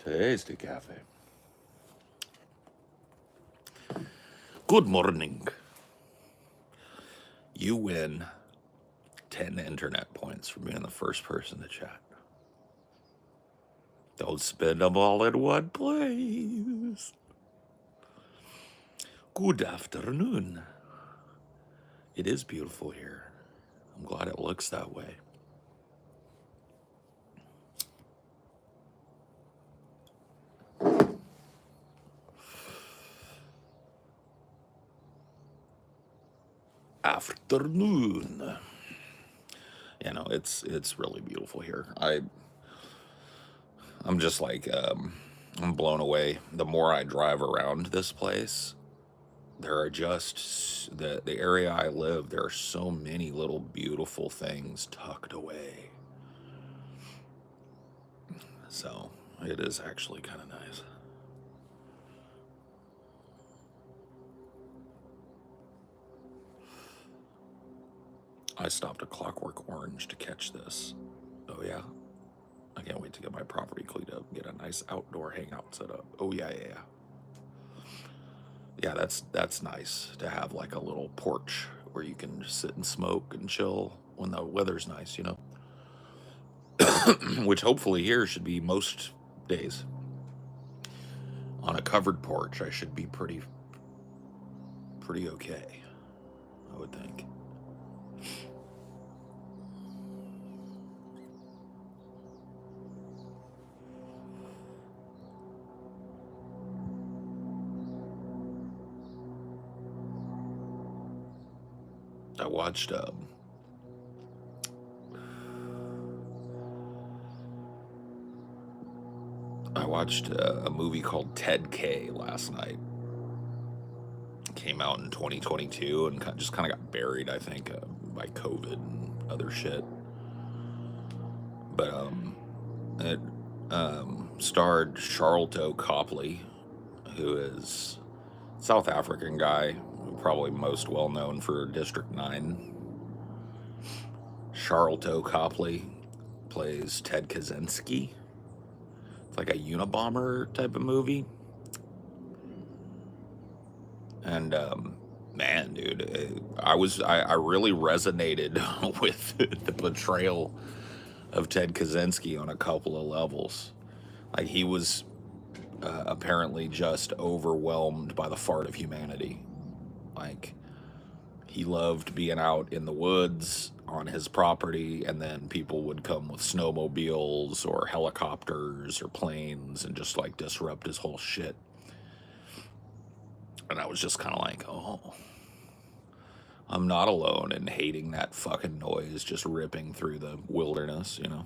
Tasty cafe. Good morning. You win 10 internet points for being the first person to chat. Don't spend them all in one place. Good afternoon. It is beautiful here. I'm glad it looks that way. Afternoon. You know, it's really beautiful here. I'm just like I'm blown away. The more I drive around this place, there are just the area I live, there are so many little beautiful things tucked away. So it is actually kind of nice. I stopped at Clockwork Orange to catch this. Oh yeah. I can't wait to get my property cleaned up, get a nice outdoor hangout set up. Oh yeah. Yeah, that's nice to have like a little porch where you can just sit and smoke and chill when the weather's nice, you know. Which hopefully here should be most days. On a covered porch, I should be pretty okay, I would think. I watched a movie called Ted K last night. It came out in 2022 and just kind of got buried, I think, by COVID and other shit. But it starred Charlton Copley, who is a South African guy, probably most well known for District 9. Charlton Copley plays Ted Kaczynski. It's like a Unabomber type of movie. And man, dude, I really resonated with the portrayal of Ted Kaczynski on a couple of levels. Like he was apparently just overwhelmed by the fart of humanity. Like he loved being out in the woods on his property, and then people would come with snowmobiles or helicopters or planes and just like disrupt his whole shit. And I was just kind of like, oh, I'm not alone in hating that fucking noise just ripping through the wilderness, you know?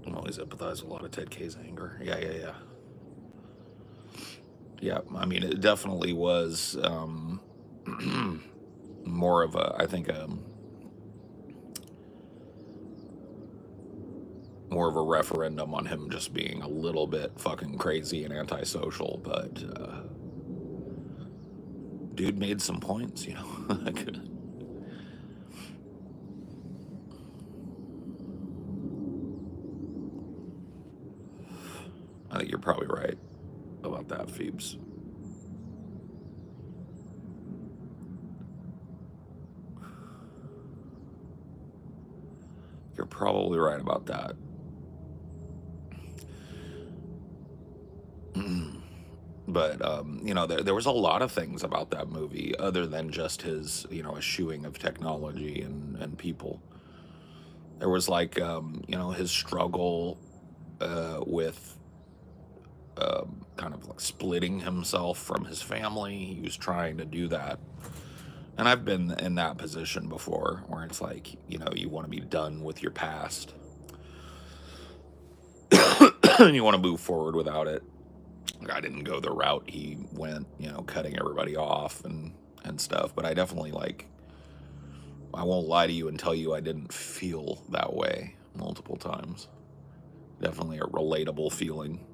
I always empathize with a lot of Ted K's anger. Yeah. Yeah, I mean, it definitely was more of a, I think, more of a referendum on him just being a little bit fucking crazy and antisocial, but dude made some points, you know. I think you're probably right about that, Phoebes. You're probably right about that. But, you know, there was a lot of things about that movie other than just his, you know, eschewing of technology and people. There was like, you know, his struggle with kind of like splitting himself from his family. He was trying to do that. And I've been in that position before where it's like, you know, you want to be done with your past. And you want to move forward without it. I didn't go the route he went, you know, cutting everybody off and stuff. But I definitely, like, I won't lie to you and tell you I didn't feel that way multiple times. Definitely a relatable feeling.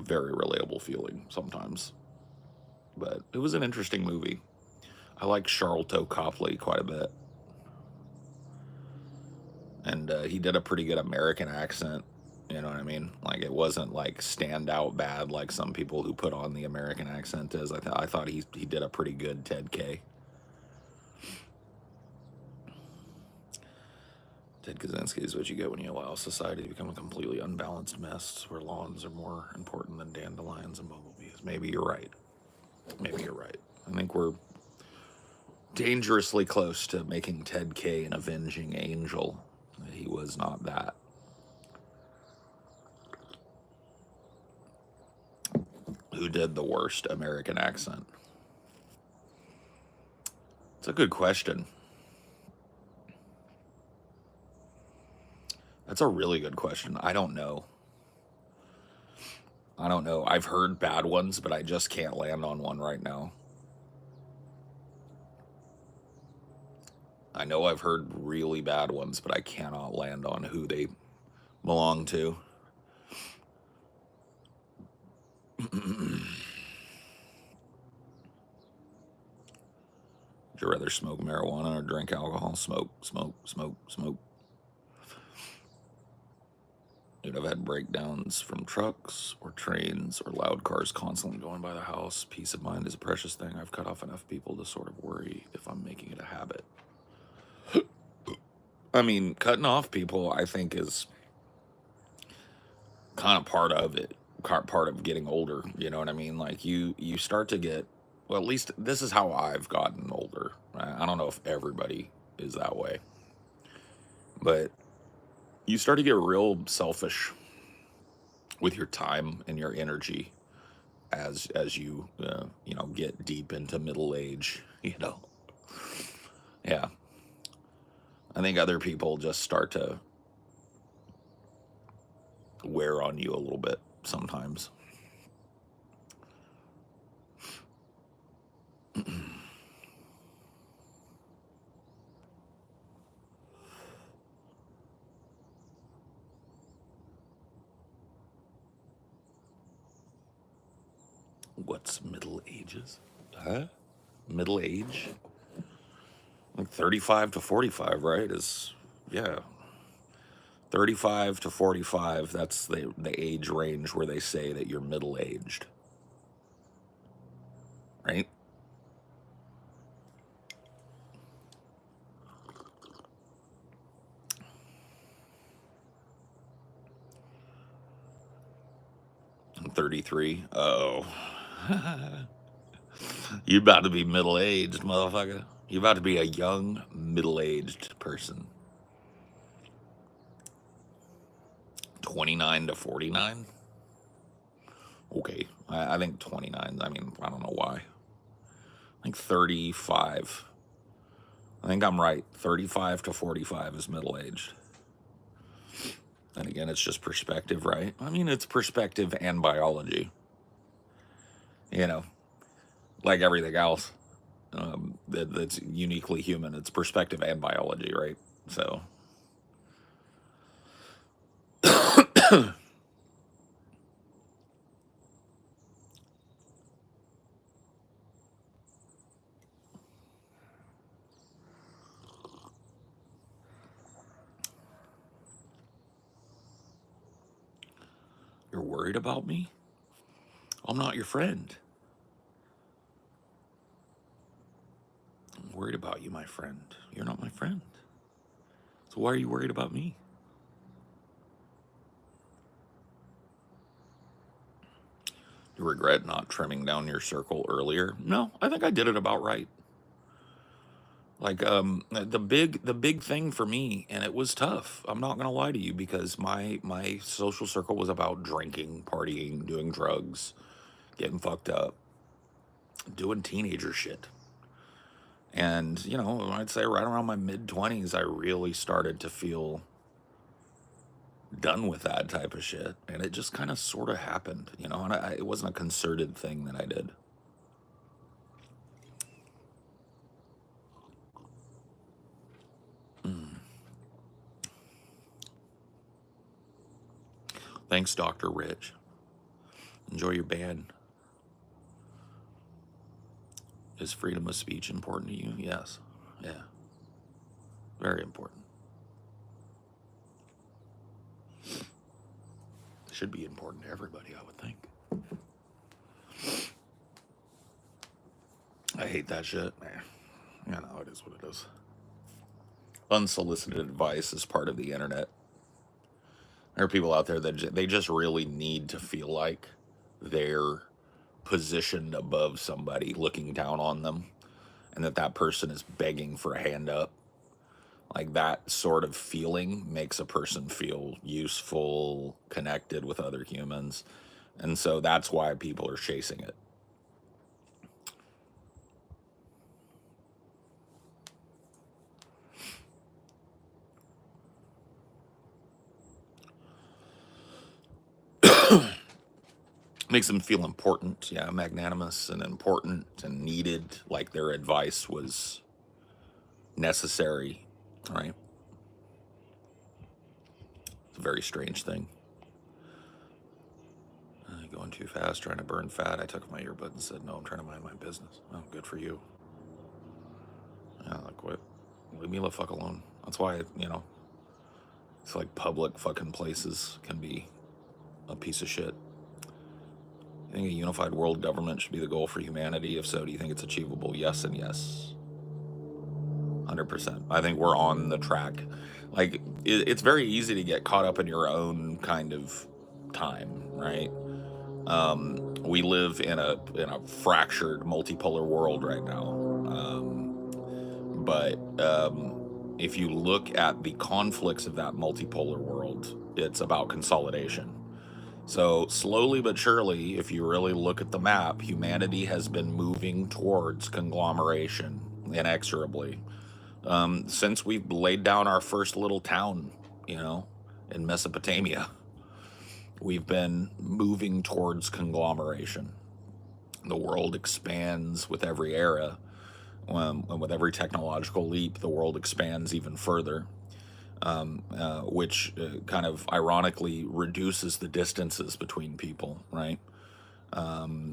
very relatable feeling sometimes. But it was an interesting movie. I like Charlton Copley quite a bit. And he did a pretty good American accent. You know what I mean? Like, it wasn't like stand out bad like some people who put on the American accent is. I thought he did a pretty good Ted K. Ted Kaczynski is what you get when you allow society to become a completely unbalanced mess where lawns are more important than dandelions and bumblebees. Maybe you're right. Maybe you're right. I think we're dangerously close to making Ted K an avenging angel. He was not that. Who did the worst American accent? It's a good question. That's a really good question. I don't know. I don't know. I've heard bad ones, but I just can't land on one right now. I know I've heard really bad ones, but I cannot land on who they belong to. Would you rather smoke marijuana or drink alcohol? Smoke, smoke, smoke, smoke. Dude, I've had breakdowns from trucks or trains or loud cars constantly going by the house. Peace of mind is a precious thing. I've cut off enough people to sort of worry if I'm making it a habit. I mean, cutting off people, I think, is kind of part of it, part of getting older. You know what I mean? Like, you start to get, well, at least this is how I've gotten older. I don't know if everybody is that way, but you start to get real selfish with your time and your energy as you you know, get deep into middle age. You know, yeah. I think other people just start to wear on you a little bit sometimes. What's middle ages? Huh? Middle age? Like 35 to 45, right? Is, yeah. 35 to 45, that's the age range where they say that you're middle aged, right? I'm 33. Oh. You about to be middle aged, motherfucker. You about to be a young, middle aged person. 29 to 49? Okay. I think 29. I mean, I don't know why. I think 35. I think I'm right. 35 to 45 is middle aged. And again, it's just perspective, right? I mean, it's perspective and biology. You know, like everything else that's uniquely human. It's perspective and biology, right? So, you're worried about me? I'm not your friend. I'm worried about you, my friend. You're not my friend. So why are you worried about me? You regret not trimming down your circle earlier? No, I think I did it about right. Like the big thing for me, and it was tough. I'm not gonna lie to you, because my social circle was about drinking, partying, doing drugs, getting fucked up, doing teenager shit. And, you know, I'd say right around my mid-20s, I really started to feel done with that type of shit. And it just kind of sort of happened, you know, and it wasn't a concerted thing that I did. Thanks, Dr. Rich. Enjoy your band. Is freedom of speech important to you? Yes. Yeah. Very important. Should be important to everybody, I would think. I hate that shit. You know, it is what it is. Unsolicited advice is part of the internet. There are people out there that they just really need to feel like they're positioned above somebody looking down on them, and that person is begging for a hand up. Like that sort of feeling makes a person feel useful, connected with other humans. And so that's why people are chasing it. Makes them feel important, yeah, magnanimous and important and needed, like their advice was necessary, right? It's a very strange thing. Going too fast, trying to burn fat. I took my earbud and said, no, I'm trying to mind my business. Oh, good for you. Yeah, like what? Leave me the fuck alone. That's why, you know, it's like public fucking places can be a piece of shit. You think a unified world government should be the goal for humanity? If so, do you think it's achievable? Yes and yes. 100%. I think we're on the track. Like, it's very easy to get caught up in your own kind of time, right? We live in a fractured multipolar world right now. But if you look at the conflicts of that multipolar world, it's about consolidation. So slowly but surely, if you really look at the map, humanity has been moving towards conglomeration inexorably. Since we've laid down our first little town, you know, in Mesopotamia, we've been moving towards conglomeration. The world expands with every era. And with every technological leap, the world expands even further, which kind of ironically reduces the distances between people, right?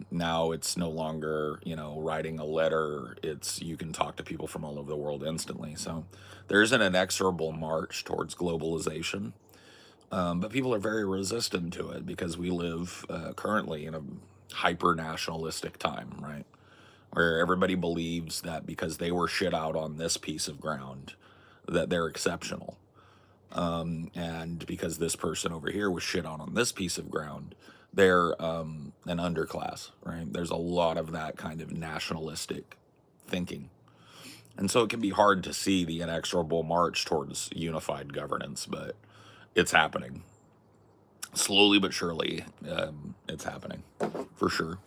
Now it's no longer, you know, writing a letter. It's you can talk to people from all over the world instantly. So there's an inexorable march towards globalization. But people are very resistant to it because we live currently in a hyper nationalistic time, right? Where everybody believes that because they were shit out on this piece of ground, that they're exceptional. And because this person over here was shit on this piece of ground, they're an underclass, right? There's a lot of that kind of nationalistic thinking. And so it can be hard to see the inexorable march towards unified governance, but it's happening. Slowly but surely, it's happening, for sure.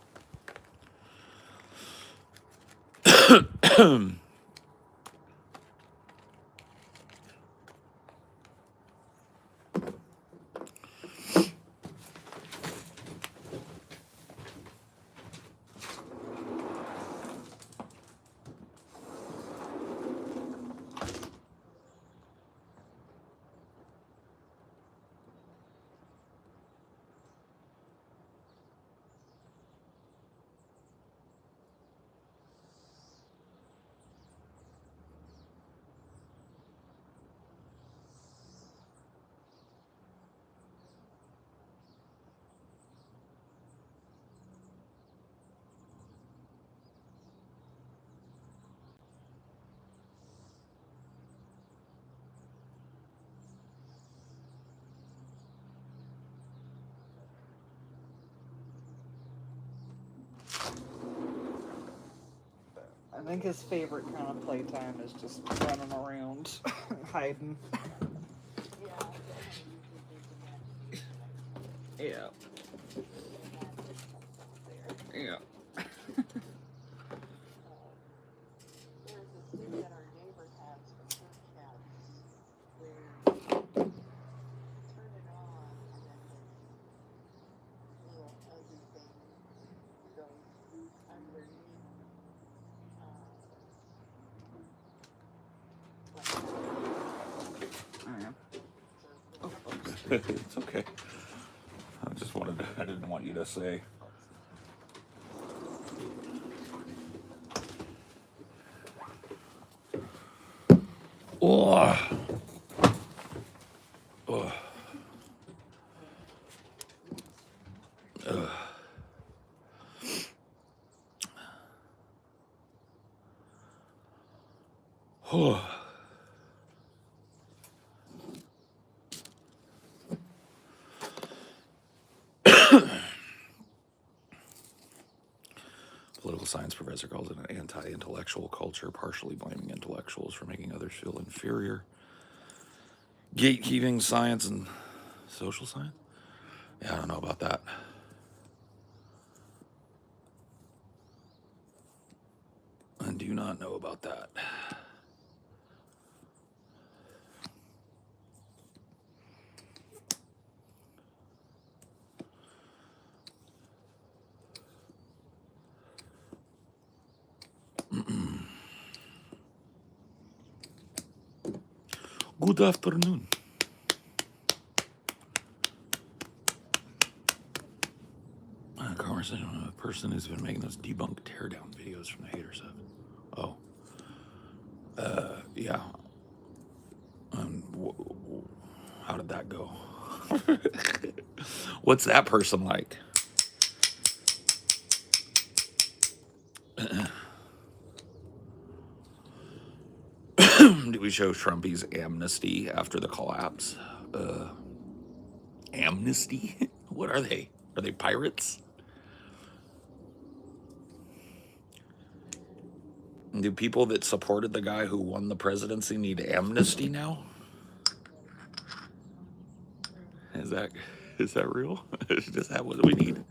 I think his favorite kind of playtime is just running around, hiding. Yeah. Yeah. It's okay. I just wanted to, I didn't want you to say Oh, oh, oh. Political science professor calls it an anti-intellectual culture, partially blaming intellectuals for making others feel inferior. Gatekeeping science and social science? Yeah, I don't know about that. I do not know about that. Good afternoon. A conversation with a person who's been making those debunk teardown videos from the hater sub. Oh. Yeah. How did that go? What's that person like? Do we show Trumpy's amnesty after the collapse? Amnesty? What are they? Are they pirates? Do people that supported the guy who won the presidency need amnesty now? Is that real? Is that what we need?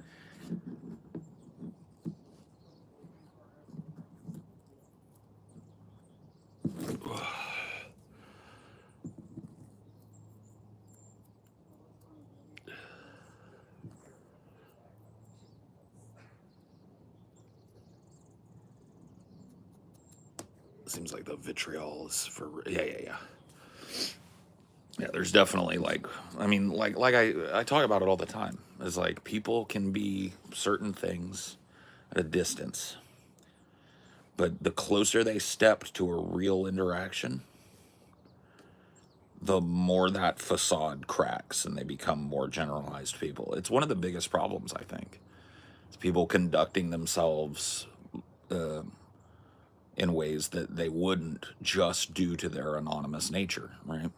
Seems like the vitriol is for yeah. Yeah, there's definitely like I talk about it all the time. It's like people can be certain things at a distance, but the closer they step to a real interaction, the more that facade cracks and they become more generalized people. It's one of the biggest problems, I think. It's people conducting themselves in ways that they wouldn't just due to their anonymous nature, right?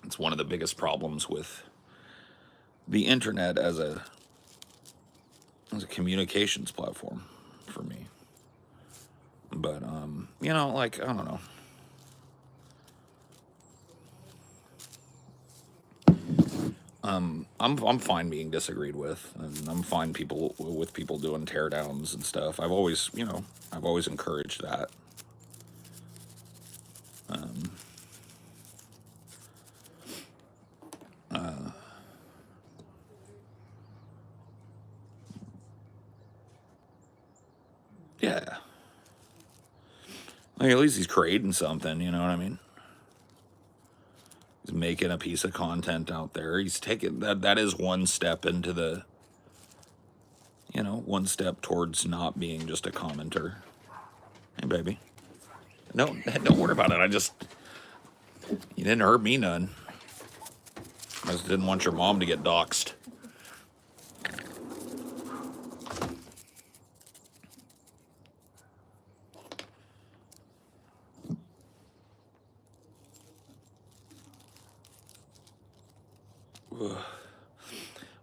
It's one of the biggest problems with the internet as a communications platform for me. But like I don't know. I'm fine being disagreed with, and I'm fine with people doing teardowns and stuff. I've always encouraged that. Yeah, like at least he's creating something. You know what I mean? He's making a piece of content out there. He's taking that. That is one step into the. One step towards not being just a commenter. Hey, baby. No, don't worry about it. You didn't hurt me none. I just didn't want your mom to get doxxed.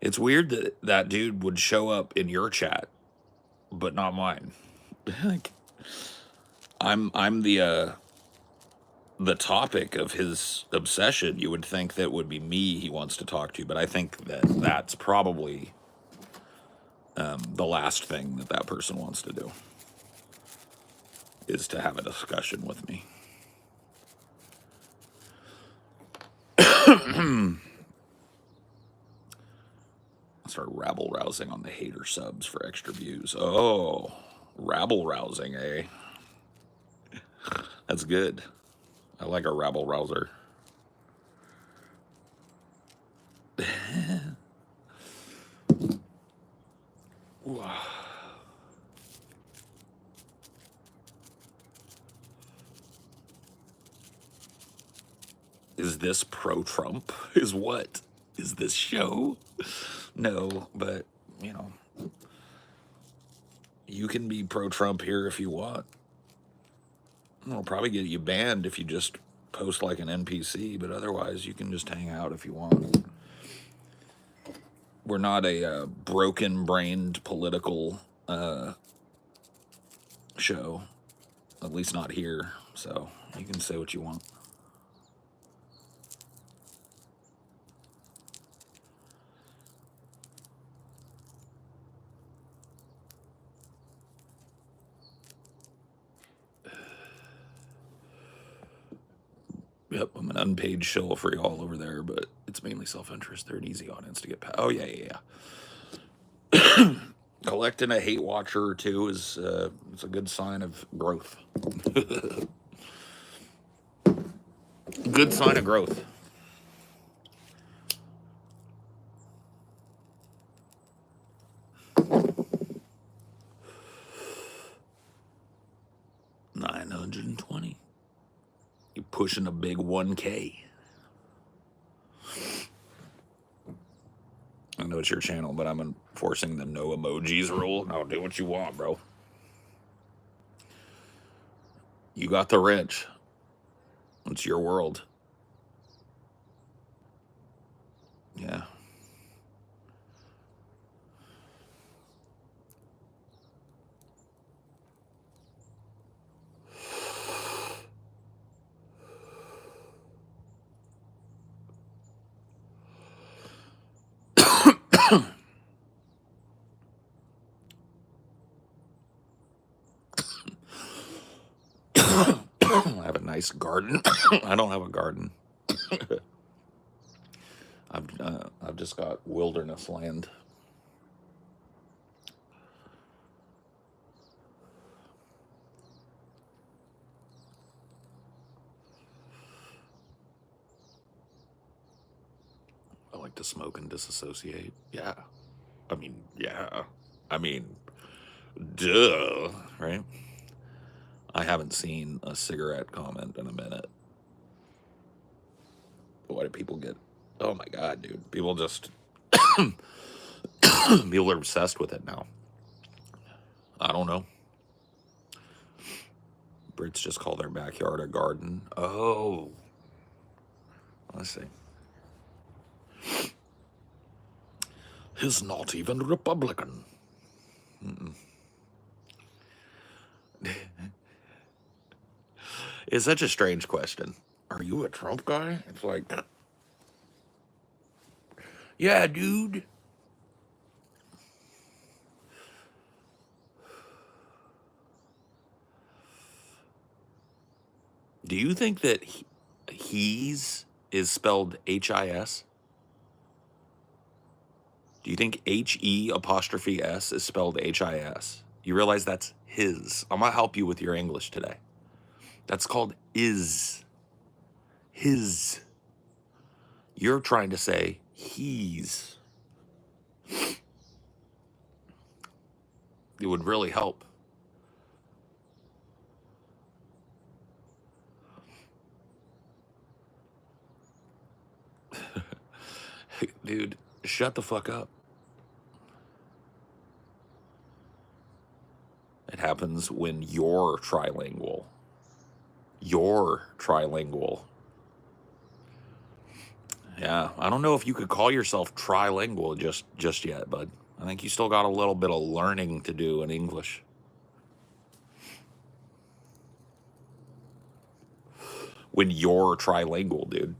It's weird that that dude would show up in your chat, but not mine. Like, I'm the topic of his obsession. You would think that would be me he wants to talk to, but I think that that's probably the last thing that that person wants to do is to have a discussion with me. Start rabble rousing on the hater subs for extra views. Oh, rabble rousing, eh? That's good. I like a rabble rouser. this pro-Trump? Is what? Is this show? No, but, you know, you can be pro-Trump here if you want. It'll probably get you banned if you just post like an NPC, but otherwise you can just hang out if you want. We're not a broken-brained political show, at least not here, so you can say what you want. Yep, I'm an unpaid shill for y'all over there, but it's mainly self-interest. They're an easy audience to get past. Oh, yeah. Collecting a hate watcher or two is it's a good sign of growth. Good sign of growth. $920. You're pushing a big 1K. I know it's your channel, but I'm enforcing the no emojis rule. No, do what you want, bro. You got the wrench. It's your world. Yeah. I have a nice garden. I don't have a garden. I've just got wilderness land. I like to smoke and disassociate. Yeah. Yeah. I mean, duh, right? I haven't seen a cigarette comment in a minute. Why do people get? Oh my god, dude! People just people are obsessed with it now. I don't know. Brits just call their backyard a garden. Oh, I see. He's not even Republican. It's such a strange question. Are you a Trump guy? It's like, yeah, dude. Do you think that he's is spelled H-I-S? Do you think H-E'(S) is spelled H-I-S? You realize that's his. I'm going to help you with your English today. That's called is. His. You're trying to say he's. It would really help. Dude, shut the fuck up. It happens when you're trilingual. You're trilingual. Yeah, I don't know if you could call yourself trilingual just yet, bud. I think you still got a little bit of learning to do in English. When you're trilingual, dude.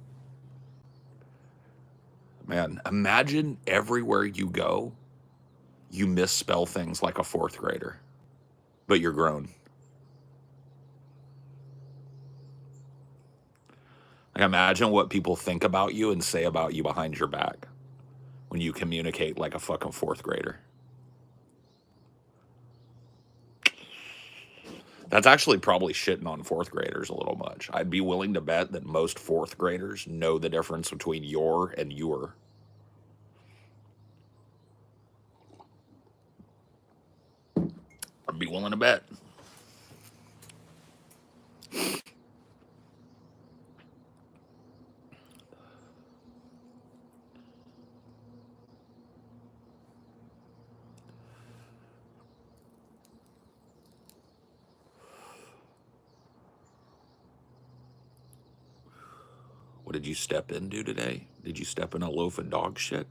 Man, imagine everywhere you go, you misspell things like a fourth grader, but you're grown. Like, imagine what people think about you and say about you behind your back when you communicate like a fucking fourth grader. That's actually probably shitting on fourth graders a little much. I'd be willing to bet that most fourth graders know the difference between your and your. I'd be willing to bet. What did you step into today? Did you step in a loaf of dog shit?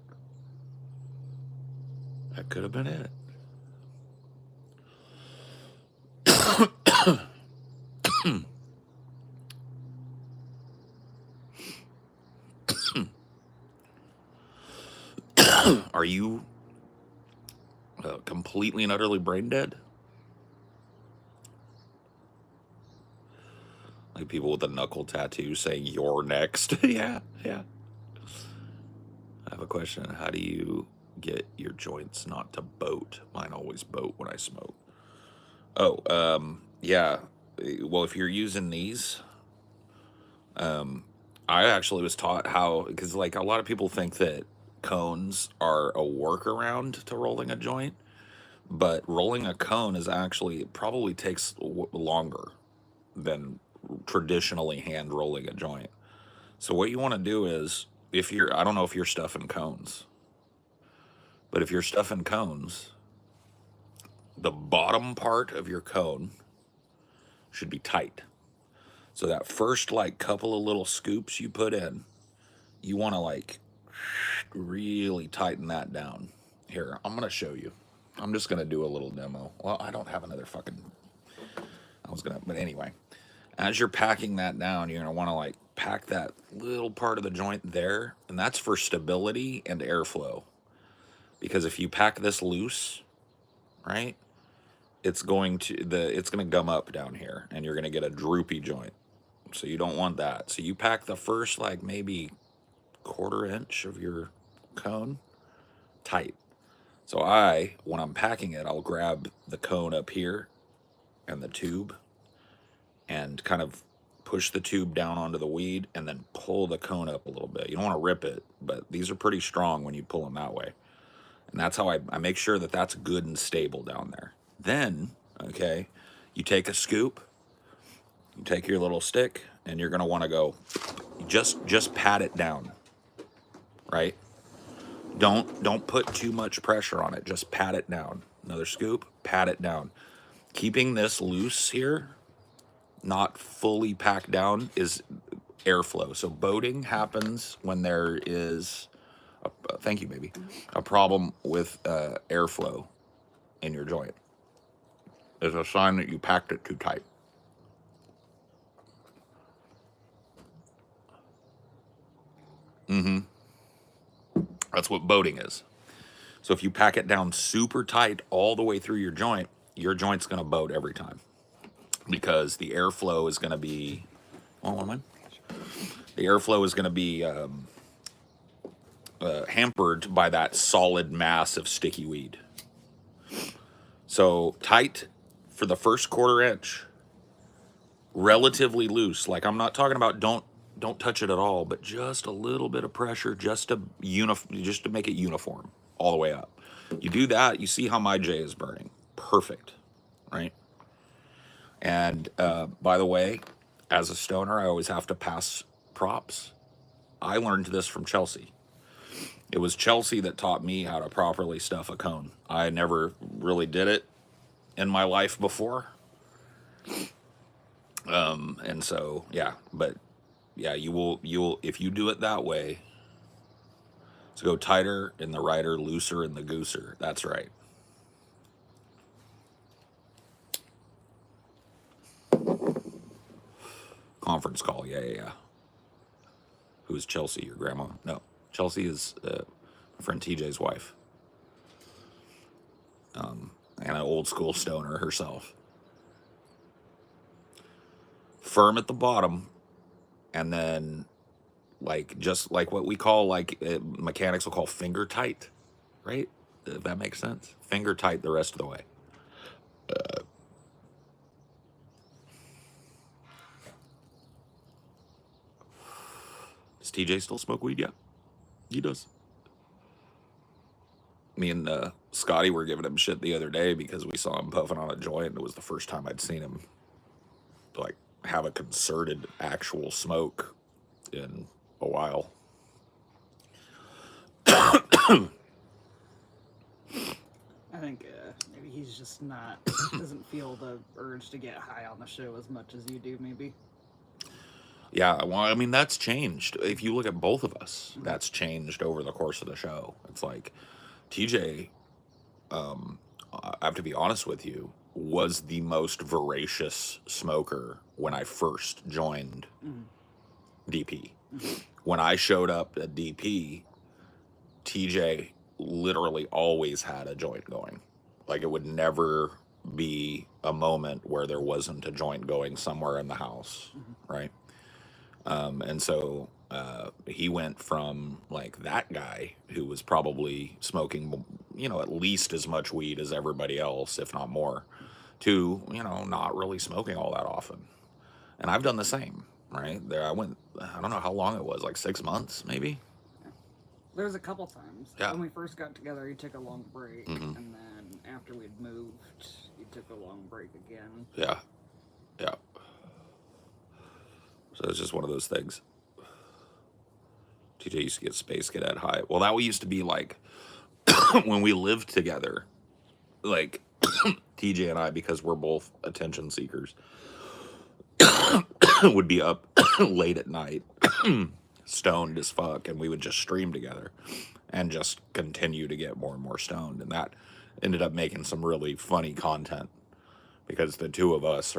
That could have been it. Are you completely and utterly brain dead? Like people with a knuckle tattoo saying you're next. Yeah, yeah. I have a question. How do you get your joints not to boat? Mine always boat when I smoke. Oh, yeah. Well, if you're using these, I actually was taught how, because like a lot of people think that cones are a workaround to rolling a joint, but rolling a cone is actually, it probably takes longer than traditionally hand rolling a joint. So what you want to do is, if you're, I don't know if you're stuffing cones, but if you're stuffing cones, the bottom part of your cone should be tight. So that first like couple of little scoops you put in, you want to like really tighten that down. Here, I'm gonna show you. I'm just gonna do a little demo. Well, I don't have another fucking, I was gonna, but anyway. As you're packing that down, you're gonna wanna like pack that little part of the joint there, and that's for stability and airflow. Because if you pack this loose, right, it's gonna gum up down here and you're gonna get a droopy joint. So you don't want that. So you pack the first like maybe quarter inch of your cone tight. So when I'm packing it, I'll grab the cone up here and the tube and kind of push the tube down onto the weed and then pull the cone up a little bit. You don't want to rip it, but these are pretty strong when you pull them that way. And that's how I make sure that that's good and stable down there. Then, okay, you take a scoop, you take your little stick, and you're gonna want to go, just pat it down, right? Don't put too much pressure on it. Just pat it down. Another scoop, pat it down. Keeping this loose here, not fully packed down, is airflow. So boating happens when there is, thank you, baby, a problem with airflow in your joint. It's a sign that you packed it too tight. That's what boating is. So if you pack it down super tight all the way through your joint's gonna boat every time because the airflow is gonna be, oh, am I? The airflow is gonna be hampered by that solid mass of sticky weed. So tight for the first quarter inch, relatively loose. Like I'm not talking about don't touch it at all, but just a little bit of pressure just to make it uniform all the way up. You do that, you see how my J is burning. Perfect, right? And by the way, as a stoner, I always have to pass props. I learned this from Chelsea. It was Chelsea that taught me how to properly stuff a cone. I never really did it in my life before. And so, yeah, but yeah, you'll, if you do it that way, so go tighter in the rider, looser in the gooser. That's right. Conference call. Yeah. Who's Chelsea? Your grandma? No, Chelsea is my friend TJ's wife. And an old school stoner herself. Firm at the bottom, and then like just like what we call like mechanics will call finger tight, right? If that makes sense. Finger tight the rest of the way. Does TJ still smoke weed? Yeah, he does. Me and Scotty were giving him shit the other day because we saw him puffing on a joint. And it was the first time I'd seen him like have a concerted actual smoke in a while. I think maybe he's just doesn't feel the urge to get high on the show as much as you do, maybe. Yeah, well, I mean, that's changed. If you look at both of us, that's changed over the course of the show. It's like TJ, I have to be honest with you, was the most voracious smoker when I first joined Mhm. DP. Mhm. When I showed up at DP, TJ literally always had a joint going. Like it would never be a moment where there wasn't a joint going somewhere in the house, Mhm. right? And so he went from like that guy who was probably smoking, at least as much weed as everybody else, if not more, to, not really smoking all that often. And I've done the same, right? There, I don't know how long it was, like 6 months, maybe? Yeah. There was a couple times. Yeah. When we first got together, you took a long break, Hmm. and then after we'd moved, you took a long break again. Yeah. Yeah. So it's just one of those things. TJ used to get Space Cadet high. Well, that used to be like when we lived together, like TJ and I, because we're both attention seekers, would be up late at night, stoned as fuck, and we would just stream together and just continue to get more and more stoned. And that ended up making some really funny content because the two of us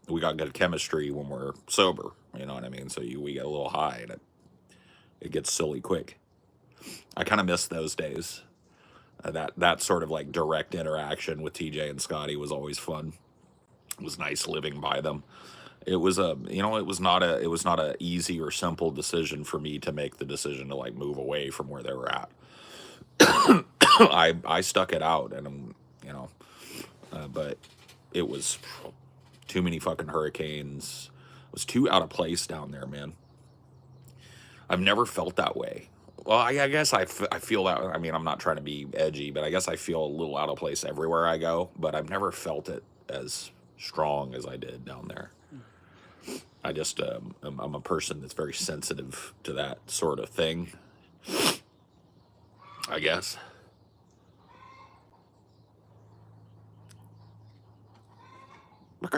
we got good chemistry when we're sober, you know what I mean? So we get a little high and it gets silly quick. I kind of miss those days. That sort of like direct interaction with TJ and Scotty was always fun. It was nice living by them. It was it was not a easy or simple decision for me to make the decision to like move away from where they were at. I stuck it out, and but it was too many fucking hurricanes. It was too out of place down there, man. I've never felt that way. Well, I guess I feel that. I mean, I'm not trying to be edgy, but I guess I feel a little out of place everywhere I go. But I've never felt it as strong as I did down there. I just, I'm a person that's very sensitive to that sort of thing, I guess. You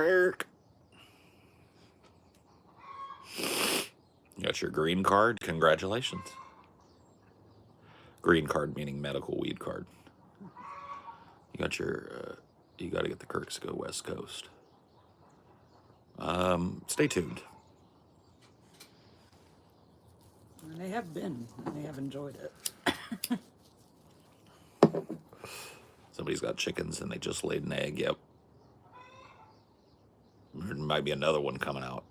got your green card? Congratulations. Green card meaning medical weed card. You got to get the Kirks go West Coast. Stay tuned. And they have been, and they have enjoyed it. Somebody's got chickens and they just laid an egg. Yep. There might be another one coming out.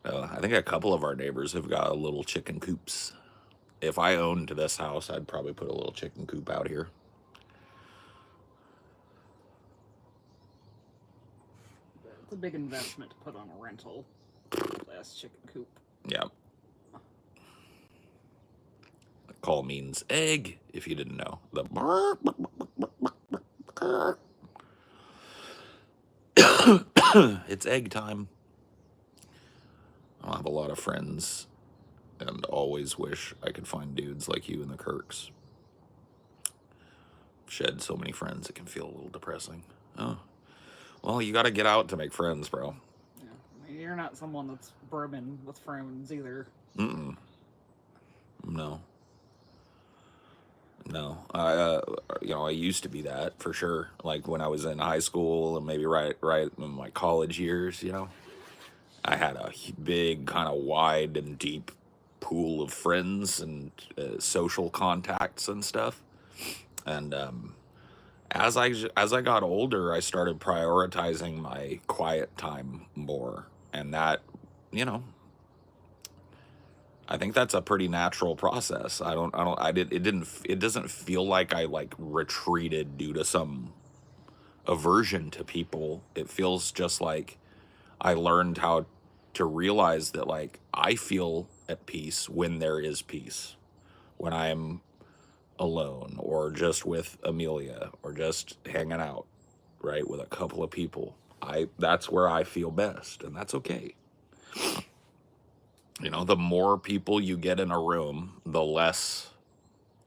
I think a couple of our neighbors have got little chicken coops. If I owned this house, I'd probably put a little chicken coop out here. It's a big investment to put on a rental. Last chicken coop. Yeah. Call means egg, if you didn't know. It's egg time. I have a lot of friends and always wish I could find dudes like you in the Kirks. Shed so many friends, it can feel a little depressing. Oh. Well, you got to get out to make friends, bro. Yeah. I mean, you're not someone that's brimming with friends either. Mm-mm. No. No. I used to be that for sure. Like when I was in high school and maybe right in my college years, I had a big, kind of wide and deep pool of friends and social contacts and stuff. And as I got older, I started prioritizing my quiet time more, and that, you know, I think that's a pretty natural process. It doesn't feel like I like retreated due to some aversion to people. It feels just like I learned how to realize that like I feel at peace when there is peace, when I'm alone or just with Amelia or just hanging out, right, with a couple of people. That's where I feel best, and that's okay. The more people you get in a room, the less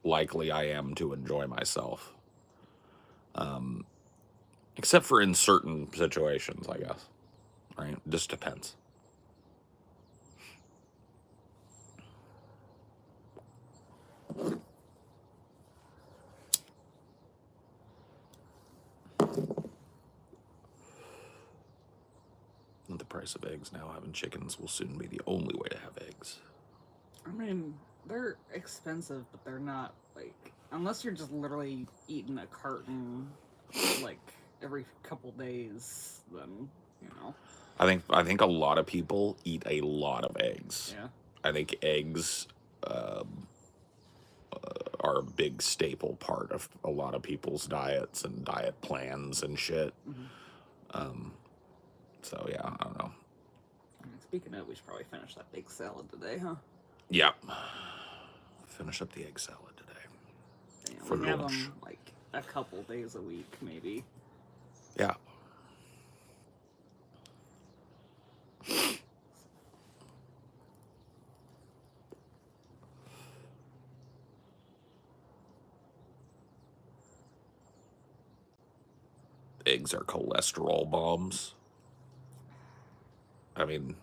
likely I am to enjoy myself. Except for in certain situations, I guess. right? Just depends. The price of eggs now, having chickens will soon be the only way to have eggs. I mean, they're expensive, but they're not, like, unless you're just literally eating a carton, like, every couple days, then, you know. I think a lot of people eat a lot of eggs. Yeah. I think eggs are a big staple part of a lot of people's diets and diet plans and shit. So yeah, I don't know. Speaking of, we should probably finish that big salad today, huh? Yeah. Finish up the egg salad today. Yeah, For we have lunch. them, like, a couple days a week, maybe. Yeah. Eggs are cholesterol bombs. I mean,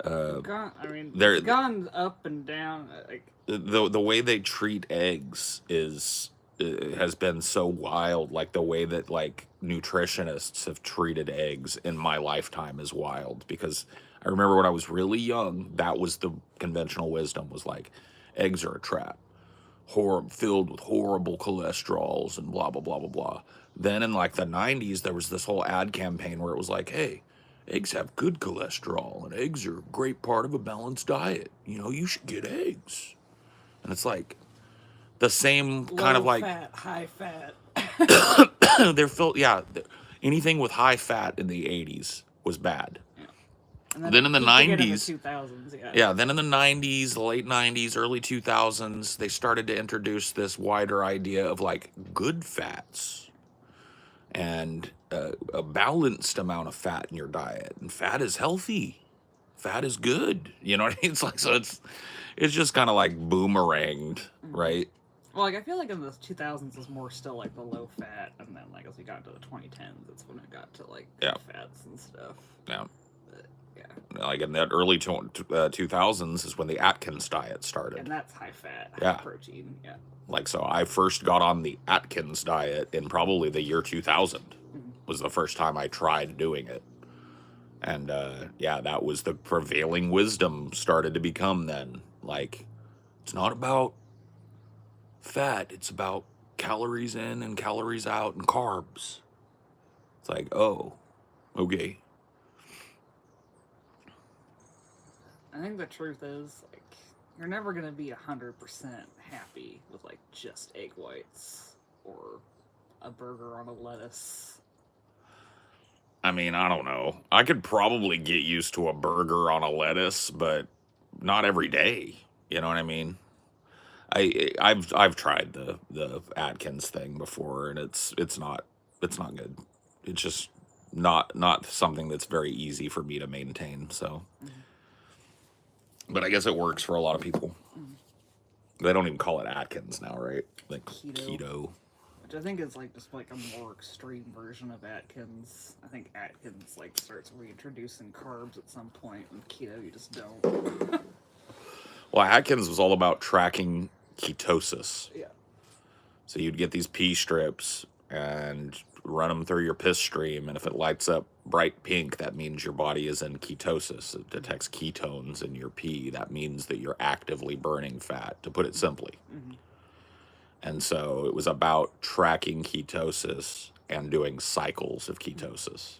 It's gone up and down. Like, the way they treat eggs is has been so wild. Like the way that like nutritionists have treated eggs in my lifetime is wild, because I remember when I was really young, that was the conventional wisdom, was like eggs are a trap, filled with horrible cholesterols and blah blah blah blah blah. Then in like the 90s, there was this whole ad campaign where it was like, hey, eggs have good cholesterol and eggs are a great part of a balanced diet. You know, you should get eggs. And it's like the same kind of low like fat, high fat. they're filled. Yeah, anything with high fat in the 80s was bad. Yeah. And Then in the peaked again 90s, in the 2000s, yeah. yeah, then in the 90s, the late 90s, early 2000s, they started to introduce this wider idea of like good fats and a balanced amount of fat in your diet. And fat is healthy. Fat is good. You know what I mean? It's like, so it's just kind of like boomeranged, right? Well, like, I feel like in the 2000s was more still like the low fat, and then like as we got into the 2010s, it's when it got to like Yeah. fats and stuff. Yeah. But, yeah. Like in that early 2000s is when the Atkins diet started. And that's high fat, Yeah. high protein. Yeah. Like, so I first got on the Atkins diet in probably the year 2000 was the first time I tried doing it. And yeah, that was the prevailing wisdom started to become then. Like, it's not about fat, it's about calories in and calories out and carbs. It's like, oh, okay. I think the truth is, like, you're never gonna be 100% happy with like just egg whites or a burger on a lettuce. I mean, I don't know. I could probably get used to a burger on a lettuce, but not every day. You know what I mean? I've tried the Atkins thing before, and it's not good. It's just not something that's very easy for me to maintain. So, but I guess it works for a lot of people. They don't even call it Atkins now, right? Like keto. Which I think is like just like a more extreme version of Atkins. I think Atkins like starts reintroducing carbs at some point, and keto you just don't. Well, Atkins was all about tracking ketosis. Yeah. So you'd get these pee strips and run them through your piss stream, and if it lights up bright pink, that means your body is in ketosis. It detects ketones in your pee. That means that you're actively burning fat, to put it simply. And so it was about tracking ketosis and doing cycles of ketosis.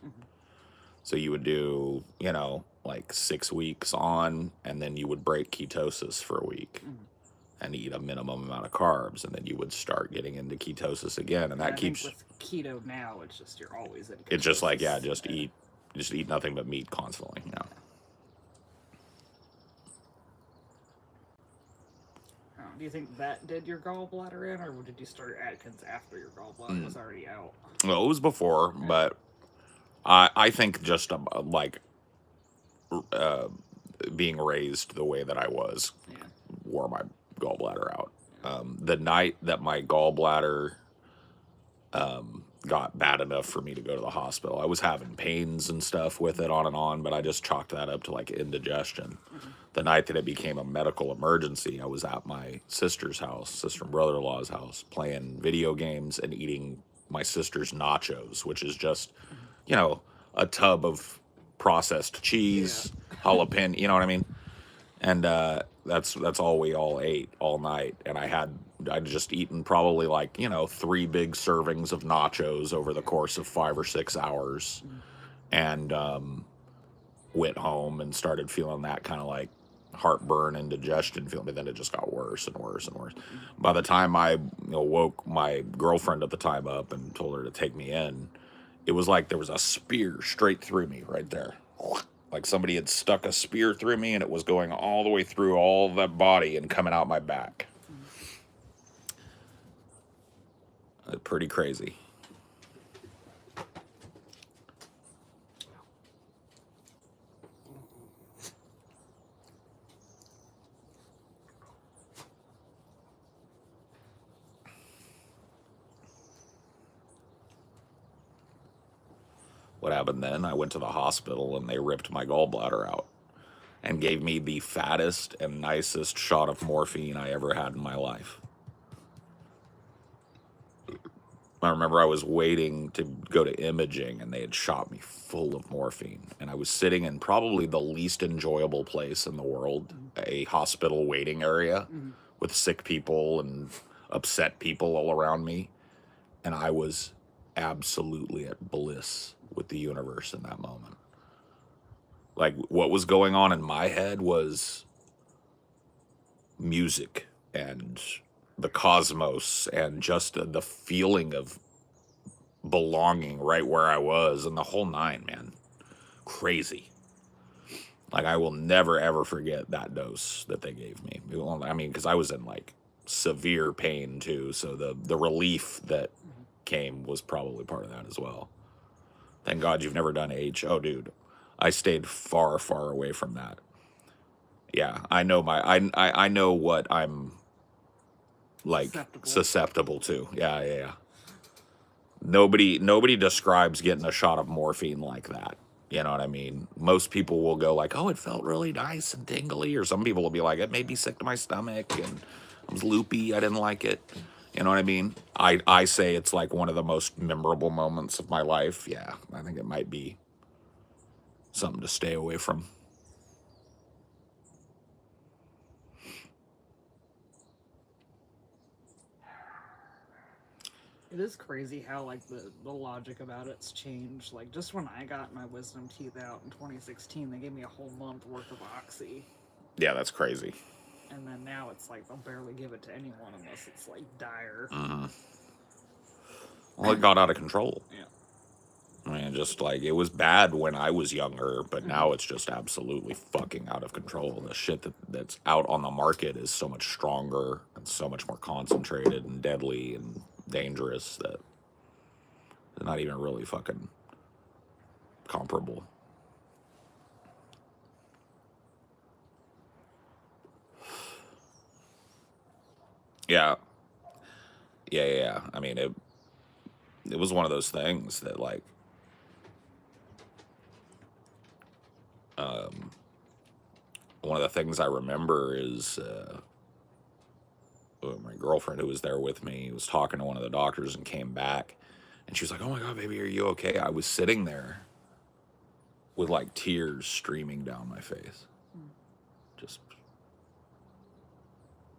So you would do, you know, like 6 weeks on, and then you would break ketosis for a week and eat a minimum amount of carbs, and then you would start getting into ketosis again, and that keeps. With keto now, it's just you're always in ketosis. It's just like, yeah, just eat nothing but meat constantly. Yeah. Do you think that did your gallbladder in, or did you start Atkins after your gallbladder was already out? Well, it was before, but I think just like being raised the way that I was wore my gallbladder out. The night that my gallbladder got bad enough for me to go to the hospital. I was having pains and stuff with it on and on, but I just chalked that up to like indigestion. The night that it became a medical emergency, I was at my sister's house, sister and brother-in-law's house, playing video games and eating my sister's nachos, which is just, you know, a tub of processed cheese, jalapeno, you know what I mean? And that's all we all ate all night. And I'd just eaten probably like, you know, 3 big servings of nachos over the course of 5 or 6 hours, and went home and started feeling that kind of like heartburn and digestion feeling, but then it just got worse and worse and worse. By the time I, woke my girlfriend at the time up and told her to take me in, it was like there was a spear straight through me right there. Like somebody had stuck a spear through me, and it was going all the way through all that body and coming out my back. Pretty crazy. What happened then? I went to the hospital and they ripped my gallbladder out and gave me the fattest and nicest shot of morphine I ever had in my life. I remember I was waiting to go to imaging and they had shot me full of morphine. And I was sitting in probably the least enjoyable place in the world, a hospital waiting area with sick people and upset people all around me. And I was absolutely at bliss with the universe in that moment. Like, what was going on in my head was music and the cosmos and just the feeling of belonging right where I was and the whole nine, man. Crazy. Like, I will never ever forget that dose that they gave me. I mean, because I was in like severe pain too, so the relief that came was probably part of that as well. Thank God you've never done H. Oh, dude, I stayed far, far away from that. Yeah, I know I know what I'm like susceptible to. Yeah. Nobody describes getting a shot of morphine like that. You know what I mean? Most people will go like, "Oh, it felt really nice and tingly," or some people will be like, "It made me sick to my stomach and I was loopy. I didn't like it." You know what I mean? I say it's like one of the most memorable moments of my life. Yeah, I think it might be something to stay away from. It is crazy how like the logic about it's changed. Like just when I got my wisdom teeth out in 2016, they gave me a whole month worth of Oxy. Yeah, that's crazy. And then now it's like they'll barely give it to anyone unless it's like dire. Well, it got out of control. Yeah. I mean, just like it was bad when I was younger, but now it's just absolutely fucking out of control. The shit that's out on the market is so much stronger and so much more concentrated and deadly and dangerous that they're not even really fucking comparable. Yeah. Yeah. I mean, it was one of those things that like one of the things I remember is my girlfriend who was there with me was talking to one of the doctors and came back, and she was like, "Oh my God, baby, are you okay?" I was sitting there with like tears streaming down my face. Just,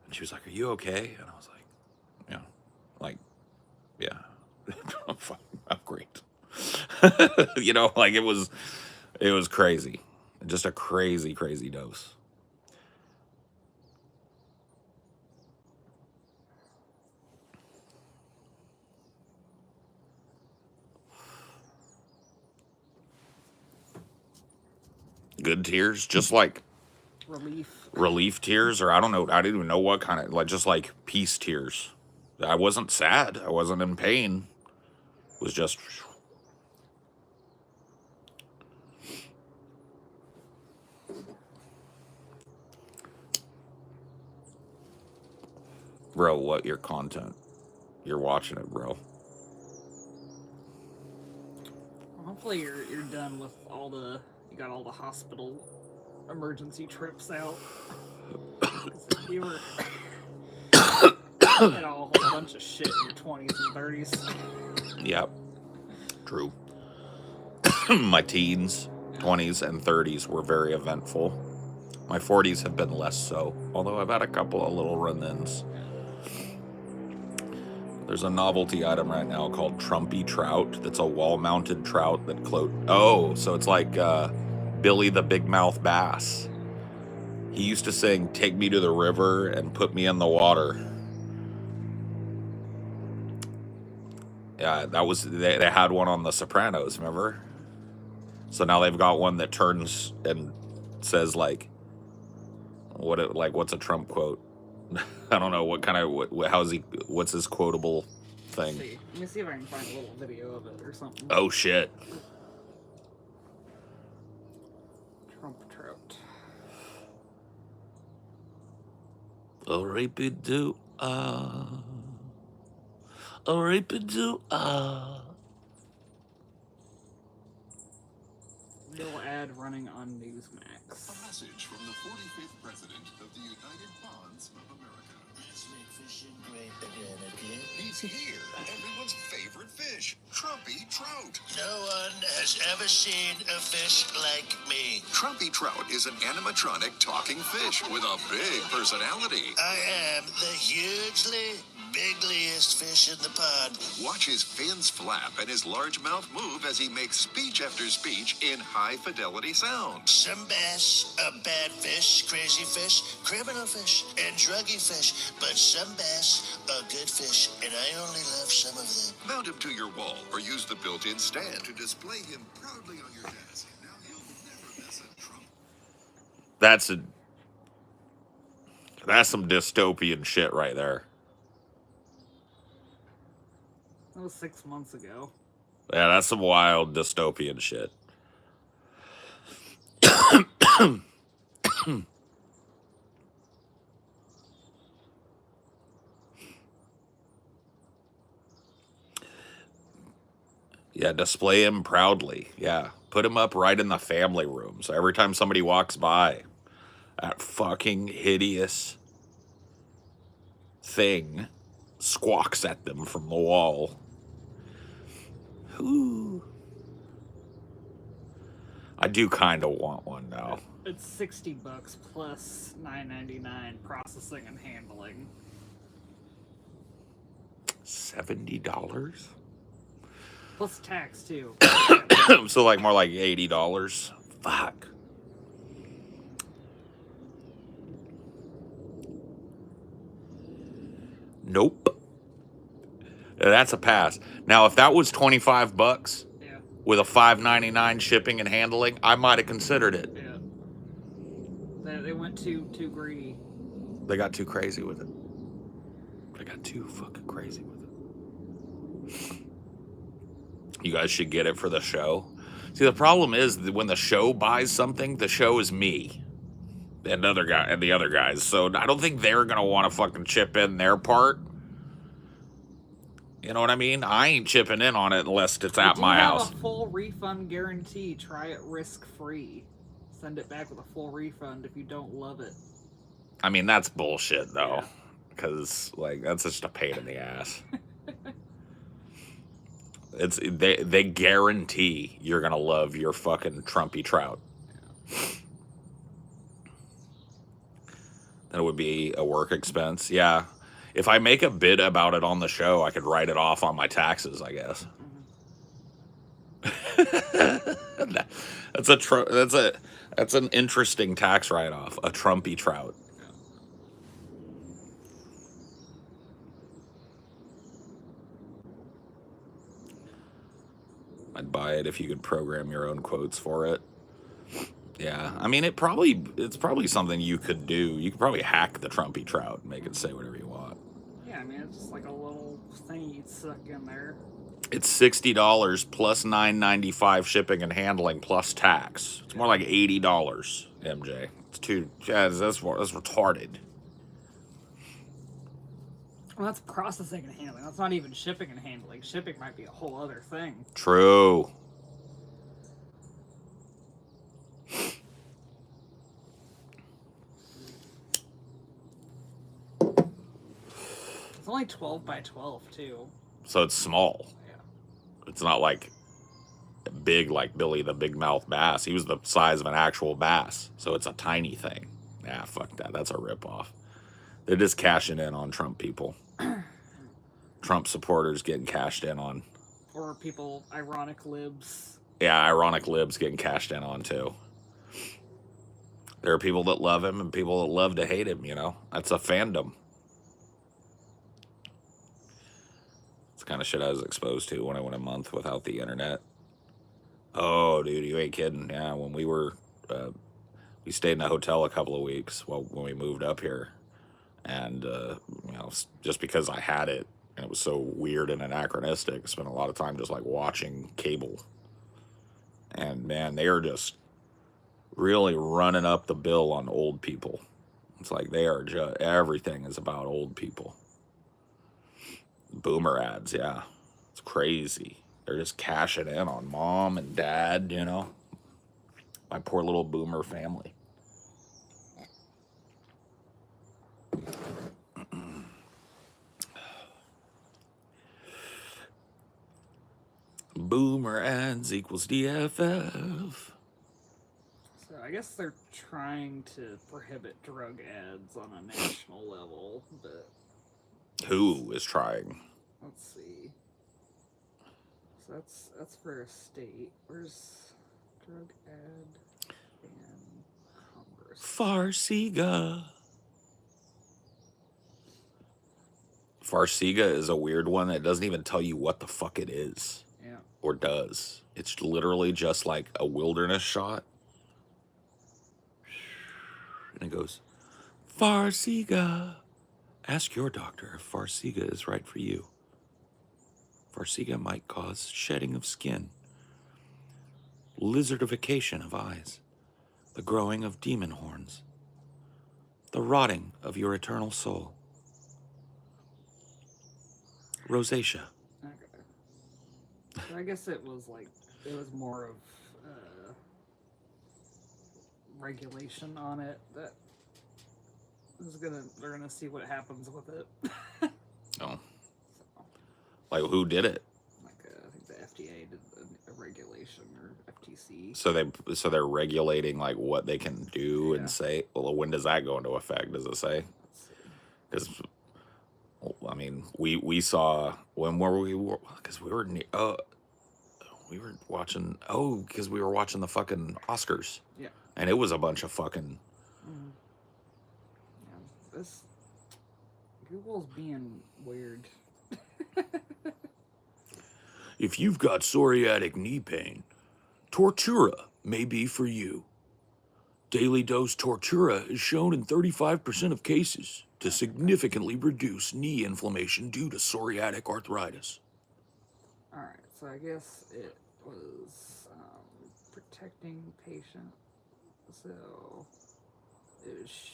and she was like, "Are you okay?" And I was like, "Yeah, like, yeah, I'm fine. I'm great." You know, like it was crazy, just a crazy, crazy dose. Good tears, just like relief tears, or I don't know, I didn't even know what kind of, like, just like peace tears. I wasn't sad, I wasn't in pain. It was just bro, what your content? You're watching it, bro. hopefully you're done with you got all the hospital emergency trips out. 'Cause if you were had a whole bunch of shit in your 20s and 30s. Yep. True. My teens, 20s, and 30s were very eventful. My 40s have been less so, although I've had a couple of little run-ins. There's a novelty item right now called Trumpy Trout. That's a wall-mounted trout that so it's like Billy the Big Mouth Bass. He used to sing, "Take me to the river and put me in the water." Yeah, that was they had one on The Sopranos, remember? So now they've got one that turns and says like what's a Trump quote? I don't know what's his quotable thing. Let me see if I can find a little video of it or something. Oh shit. Trumpy Trout. A rapey do a rapey do Real ad running on Newsmax. A message from the 45th President of the United Bonds of America. Let's make fishing great again, okay? He's here, everyone's favorite fish, Trumpy Trout. No one has ever seen a fish like me. Trumpy Trout is an animatronic talking fish with a big personality. I am the hugely bigliest fish in the pond. Watch his fins flap and his large mouth move as he makes speech after speech in high-fidelity sound. Some bass are bad fish, crazy fish, criminal fish, and druggy fish. But some bass are good fish, and I only love some of them. Mount him to your wall or use the built-in stand to display him proudly on your desk. Now you'll never miss a Trump. That's some dystopian shit right there. That was 6 months ago. Yeah, that's some wild dystopian shit. Yeah, display him proudly. Yeah, put him up right in the family room. So every time somebody walks by, that fucking hideous thing squawks at them from the wall. Ooh. I do kind of want one now. It's $60 plus $9.99 processing and handling. $70? Plus tax too. So like more like $80. Fuck. Nope. That's a pass. Now, if that was $25 Yeah. with a $5.99 shipping and handling, I might have considered it. Yeah. They went too greedy. They got too crazy with it. They got too fucking crazy with it. You guys should get it for the show. See, the problem is that when the show buys something, the show is me and the other guys. So I don't think they're gonna want to fucking chip in their part. You know what I mean? I ain't chipping in on it unless it's at my house. Have a full refund guarantee. Try it risk-free. Send it back with a full refund if you don't love it. I mean, that's bullshit though, Yeah. because like that's just a pain in the ass. They guarantee you're gonna love your fucking Trumpy Trout. That would be a work expense. Yeah. If I make a bid about it on the show, I could write it off on my taxes, I guess. That's an interesting tax write-off. A Trumpy Trout. I'd buy it if you could program your own quotes for it. Yeah, I mean, it's probably something you could do. You could probably hack the Trumpy Trout and make it say whatever you want. Yeah, I mean, it's just like a little thing you'd suck in there. It's $60 plus $9.95 shipping and handling plus tax. It's more like $80, MJ. It's too. Yeah, that's retarded. Well, that's processing and handling. That's not even shipping and handling. Shipping might be a whole other thing. True. only 12 by 12 too. So it's small. Yeah. It's not like big like Billy the Big Mouth Bass. He was the size of an actual bass. So it's a tiny thing. Nah, fuck that. That's a ripoff. They're just cashing in on Trump people. Trump supporters getting cashed in on. Or people, ironic libs. Yeah, ironic libs getting cashed in on too. There are people that love him and people that love to hate him, you know? That's a fandom. It's the kind of shit I was exposed to when I went a month without the internet. Oh, dude, you ain't kidding. Yeah, when we stayed in a hotel a couple of weeks when we moved up here. And, you know, just because I had it and it was so weird and anachronistic, I spent a lot of time just like watching cable. And man, they are just really running up the bill on old people. It's like they are just, everything is about old people. Boomer ads, yeah. It's crazy. They're just cashing in on mom and dad, you know. My poor little boomer family. Boomer ads equals DFF. So I guess they're trying to prohibit drug ads on a national level, but Who is trying? let's see. So that's for a state. Where's drug ad and Congress? Farsiga. Farsiga is a weird one that doesn't even tell you what the fuck it is. Yeah. Or does. It's literally just like a wilderness shot. And it goes, Farsiga. Ask your doctor if Farsiga is right for you. Farsiga might cause shedding of skin, lizardification of eyes, the growing of demon horns, the rotting of your eternal soul, rosacea. Okay. So I guess it was more of regulation on it that they're gonna see what happens with it. Oh. So, Like who did it? like I think the FDA did a regulation or FTC. So they're regulating like what they can do Yeah. and say. Well, when does that go into effect? Does it say? Let's see. Because I mean, we saw when were we? Because we were we were watching. Oh, because we were watching the fucking Oscars. Yeah. And it was a bunch of fucking. Mm-hmm. Yeah. This Google's being weird. If you've got psoriatic knee pain, Tortura may be for you. Daily dose Tortura is shown in 35% of cases to significantly reduce knee inflammation due to psoriatic arthritis. Alright, so I guess it was protecting patient. So it was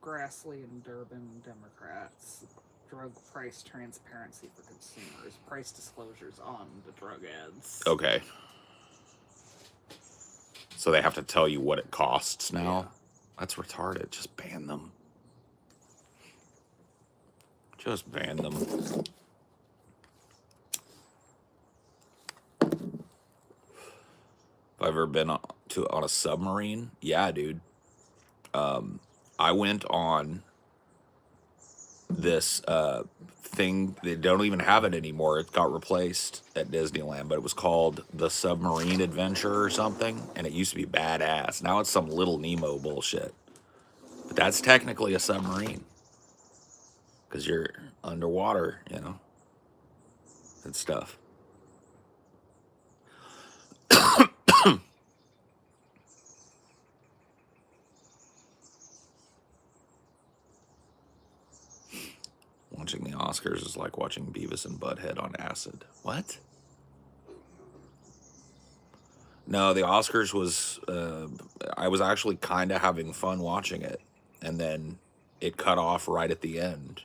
Grassley and Durbin Democrats. Drug price transparency for consumers. Price disclosures on the drug ads. Okay. So they have to tell you what it costs now? Yeah. That's retarded. Just ban them. Just ban them. Have I ever been on a submarine? Yeah, dude. I went on this thing. They don't even have it anymore. It got replaced at Disneyland, but it was called the Submarine Adventure or something, and it used to be badass. Now it's some Little Nemo bullshit. But that's technically a submarine because you're underwater, you know, and stuff. Watching the Oscars is like watching Beavis and Butthead on acid. What? No, the Oscars was, I was actually kind of having fun watching it. And then it cut off right at the end.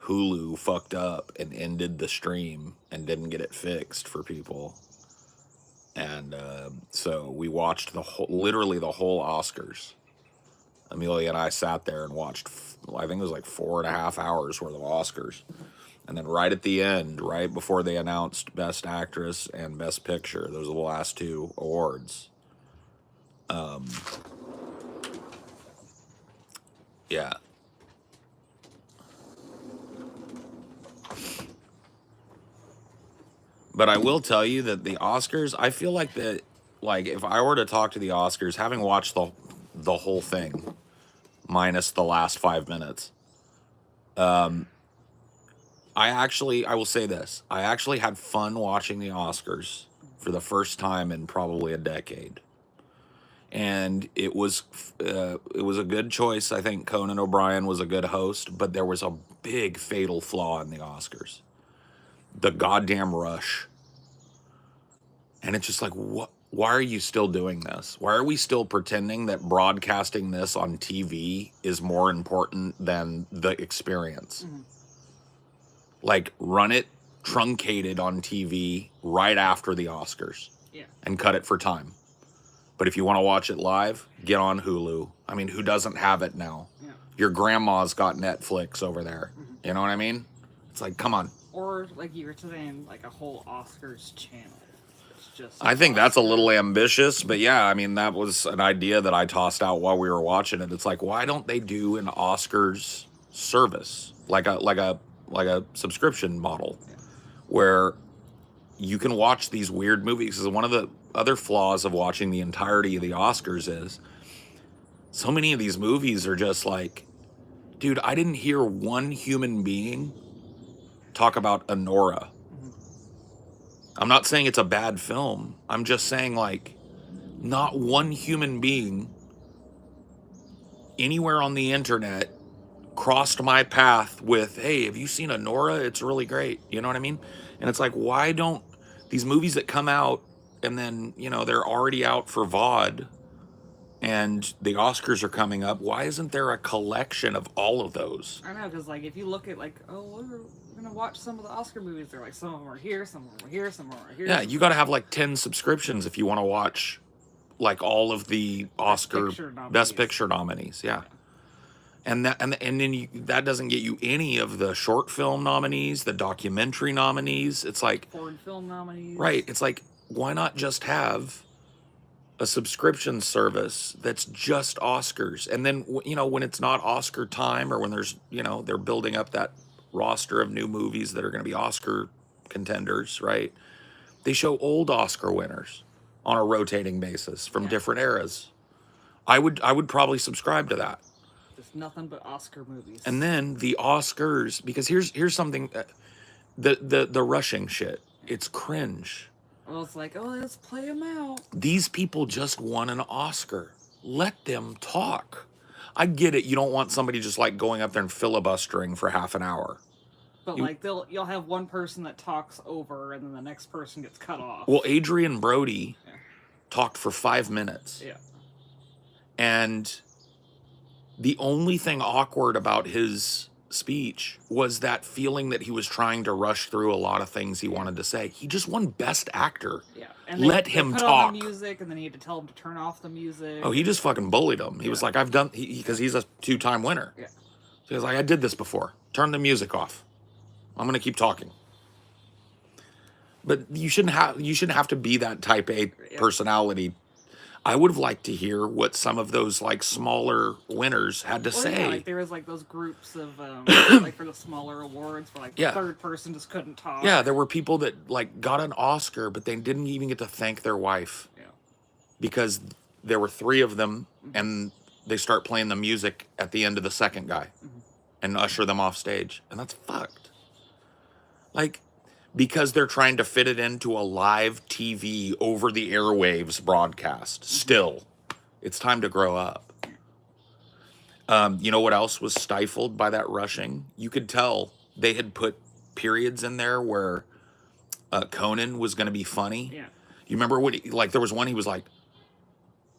Hulu fucked up and ended the stream and didn't get it fixed for people. And so we watched literally the whole Oscars. Amelia and I sat there and watched, I think it was like 4.5 hours worth of Oscars. And then right at the end, right before they announced Best Actress and Best Picture, those are the last two awards. Yeah. But I will tell you that the Oscars, I feel like that, like if I were to talk to the Oscars, having watched the whole thing, minus the last 5 minutes, I will say this. I actually had fun watching the Oscars for the first time in probably a decade. And it was a good choice. I think Conan O'Brien was a good host, but there was a big fatal flaw in the Oscars. The goddamn rush. And it's just like, what? Why are you still doing this? Why are we still pretending that broadcasting this on TV is more important than the experience? Like, run it truncated on TV right after the Oscars. Yeah. And cut it for time. But if you want to watch it live, get on Hulu. I mean, who doesn't have it now? Yeah. Your grandma's got Netflix over there. You know what I mean? It's like, come on. Or, like you were saying, like a whole Oscars channel. Just I think that's a little ambitious, but yeah, I mean, that was an idea that I tossed out while we were watching it. It's like, why don't they do an Oscars service, like a subscription model, where you can watch these weird movies? Because one of the other flaws of watching the entirety of the Oscars is so many of these movies are just like, dude, I didn't hear one human being talk about Anora. I'm not saying it's a bad film. I'm just saying, like, not one human being anywhere on the internet crossed my path with, hey, have you seen Anora? It's really great. You know what I mean? And it's like, why don't these movies that come out and then, you know, they're already out for VOD and the Oscars are coming up, why isn't there a collection of all of those? I know, because, like, if you look at, like, oh, we're going to watch some of the Oscar movies, they're like, some of them are here, some of them are here, some of them are here. Yeah, you got to have, like, 10 subscriptions if you want to watch, like, all of the Oscar Best Picture nominees. Yeah. And then that doesn't get you any of the short film nominees, the documentary nominees. It's like foreign film nominees. Right. It's like, why not just have a subscription service that's just Oscars? And then, you know, when it's not Oscar time, or when there's, you know, they're building up that roster of new movies that are going to be Oscar contenders, right? They show old Oscar winners on a rotating basis from different eras. I would probably subscribe to that. Just nothing but Oscar movies. And then the Oscars, because here's something, the rushing shit, it's cringe. Well, it's like, oh, let's play them out. These people just won an Oscar. Let them talk. I get it. You don't want somebody just like going up there and filibustering for half an hour. But like you'll have one person that talks over, and then the next person gets cut off. Well, Adrian Brody talked for 5 minutes. Yeah. And the only thing awkward about his speech was that feeling that he was trying to rush through a lot of things he wanted to say. He just won Best Actor. Yeah. And Let they him put talk. on the music, and then he had to tell him to turn off the music. Oh, he just fucking bullied him. He was like, I've done, because he's a 2-time winner. Yeah. So he was like, I did this before. Turn the music off. I'm going to keep talking. But you shouldn't have to be that type A personality. I would have liked to hear what some of those like smaller winners had to say. Yeah, like there was like those groups of like for the smaller awards where like the third person just couldn't talk. Yeah, there were people that like got an Oscar, but they didn't even get to thank their wife. Yeah. Because there were 3 of them, and they start playing the music at the end of the second guy and usher them off stage. And that's fucked. Like, because they're trying to fit it into a live TV over the airwaves broadcast. Still, it's time to grow up. You know what else was stifled by that rushing? You could tell they had put periods in there where Conan was going to be funny. Yeah. You remember what, like, there was one he was like,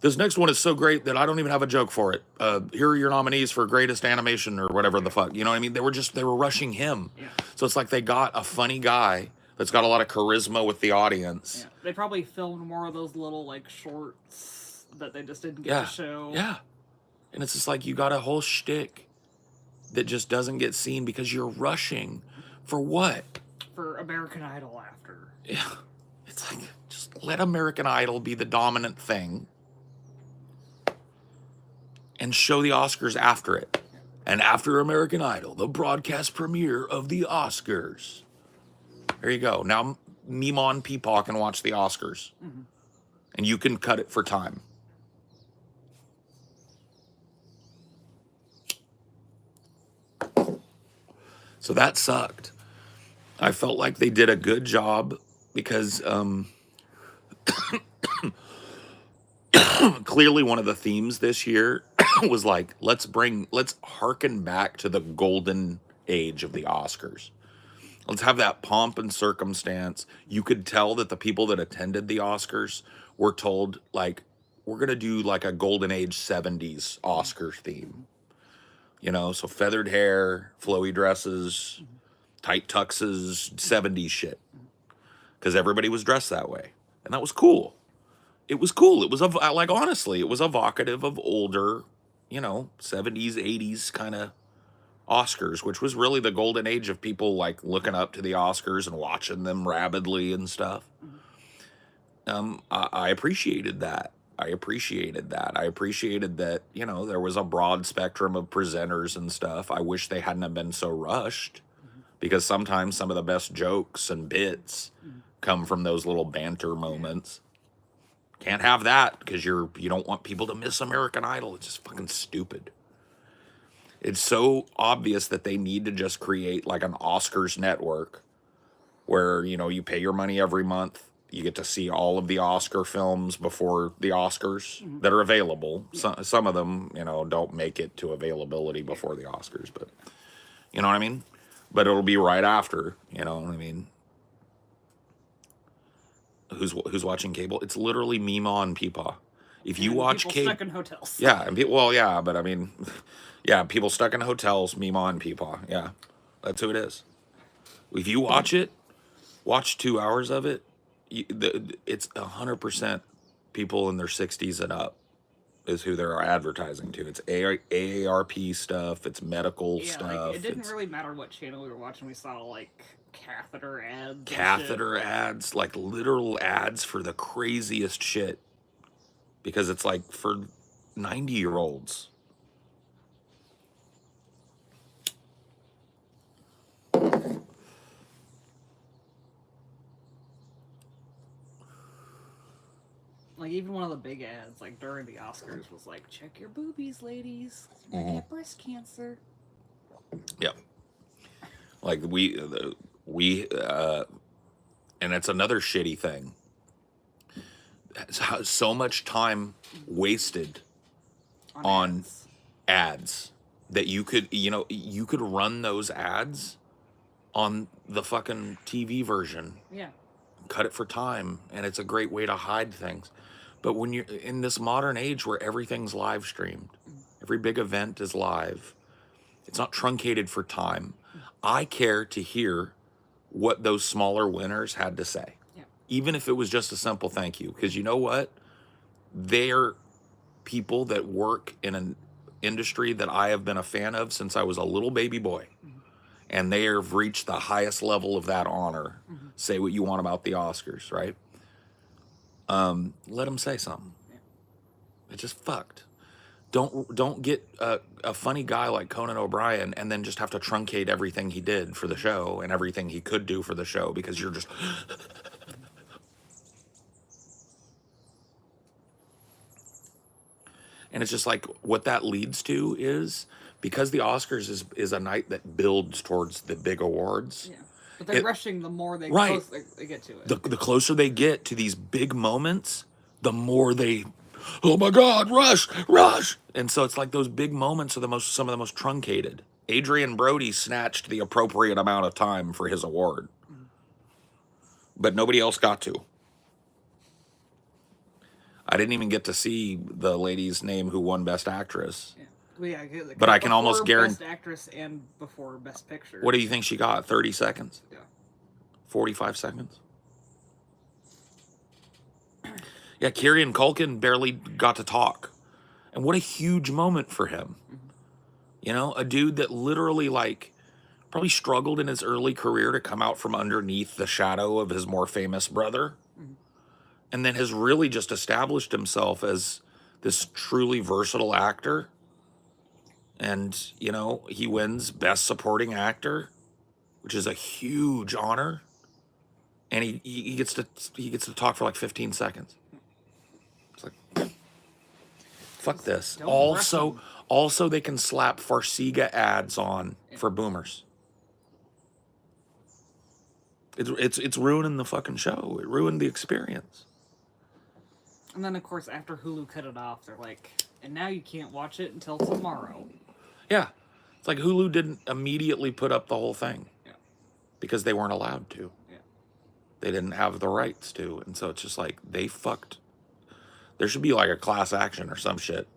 this next one is so great that I don't even have a joke for it. Here are your nominees for greatest animation or whatever the fuck. You know what I mean? They were rushing him. Yeah. So it's like they got a funny guy that's got a lot of charisma with the audience. Yeah. They probably filmed more of those little like shorts that they just didn't get to show. Yeah. And it's just like you got a whole shtick that just doesn't get seen because you're rushing for what? For American Idol after. Yeah. It's like, just let American Idol be the dominant thing and show the Oscars after it. And after American Idol, the broadcast premiere of the Oscars. There you go. Now meme on Peepaw can watch the Oscars. And you can cut it for time. So that sucked. I felt like they did a good job because clearly one of the themes this year was like, let's harken back to the golden age of the Oscars. Let's have that pomp and circumstance. You could tell that the people that attended the Oscars were told, like, we're going to do like a golden age 70s Oscars theme. You know, so feathered hair, flowy dresses, tight tuxes, 70s shit. Because everybody was dressed that way. And that was cool. It was cool. It was, like, honestly, it was evocative of older, you know, 70s, 80s kind of Oscars, which was really the golden age of people, like, looking up to the Oscars and watching them rabidly and stuff. I appreciated that. I appreciated that, you know, there was a broad spectrum of presenters and stuff. I wish they hadn't have been so rushed, because sometimes some of the best jokes and bits come from those little banter moments. Can't have that because you don't want people to miss American Idol. It's just fucking stupid. It's so obvious that they need to just create like an Oscars network where, you know, you pay your money every month. You get to see all of the Oscar films before the Oscars that are available. Some of them, you know, don't make it to availability before the Oscars, but you know what I mean? But it'll be right after, you know what I mean? Who's watching cable? It's literally meme on Peepaw. If you watch people cable, stuck in hotels. yeah, and well, yeah, but I mean, yeah, people stuck in hotels, meme on Peepaw. Yeah, that's who it is. If you watch it, watch 2 hours of it. It's 100% people in their 60s and up is who they're advertising to. It's AARP stuff. It's medical stuff. Like, it didn't really matter what channel we were watching. We saw like catheter ads. Catheter ads, like literal ads for the craziest shit. Because it's like for 90-year-olds. Like, even one of the big ads, like during the Oscars, was like, "Check your boobies, ladies. You might get breast cancer." Yep. Like we, and it's another shitty thing. So much time wasted on ads that you could, you know, you could run those ads on the fucking TV version. Yeah. Cut it for time, and it's a great way to hide things. But when you're in this modern age where everything's live streamed, every big event is live, it's not truncated for time. I care to hear what those smaller winners had to say. Yeah. Even if it was just a simple thank you. Because you know what? They're people that work in an industry that I have been a fan of since I was a little baby boy. And they have reached the highest level of that honor. Say what you want about the Oscars, right? Let them say something. Yeah. It's just fucked. Don't get a funny guy like Conan O'Brien and then just have to truncate everything he did for the show and everything he could do for the show because you're just... And it's just like what that leads to is because the Oscars is a night that builds towards the big awards. Yeah. But they're rushing the more they get to it. The closer they get to these big moments, the more they, oh my God, rush. And so it's like those big moments are some of the most truncated. Adrian Brody snatched the appropriate amount of time for his award. But nobody else got to. I didn't even get to see the lady's name who won Best Actress. Yeah. Well, yeah, but I can almost guarantee... Best Actress and before Best Picture. What do you think she got? 30 seconds? Yeah. 45 seconds? Yeah, Kieran Culkin barely got to talk. And what a huge moment for him. You know, a dude that literally, like, probably struggled in his early career to come out from underneath the shadow of his more famous brother, and then has really just established himself as this truly versatile actor. And, you know, he wins Best Supporting Actor, which is a huge honor. And he gets to talk for like 15 seconds. It's like, fuck this. Don't rush him. Also, they can slap Farsiga ads on for boomers. It's ruining the fucking show. It ruined the experience. And then, of course, after Hulu cut it off, they're like, and now you can't watch it until tomorrow. Yeah. It's like Hulu didn't immediately put up the whole thing. Yeah. Because they weren't allowed to. Yeah. They didn't have the rights to. And so it's just like, they fucked. There should be like a class action or some shit.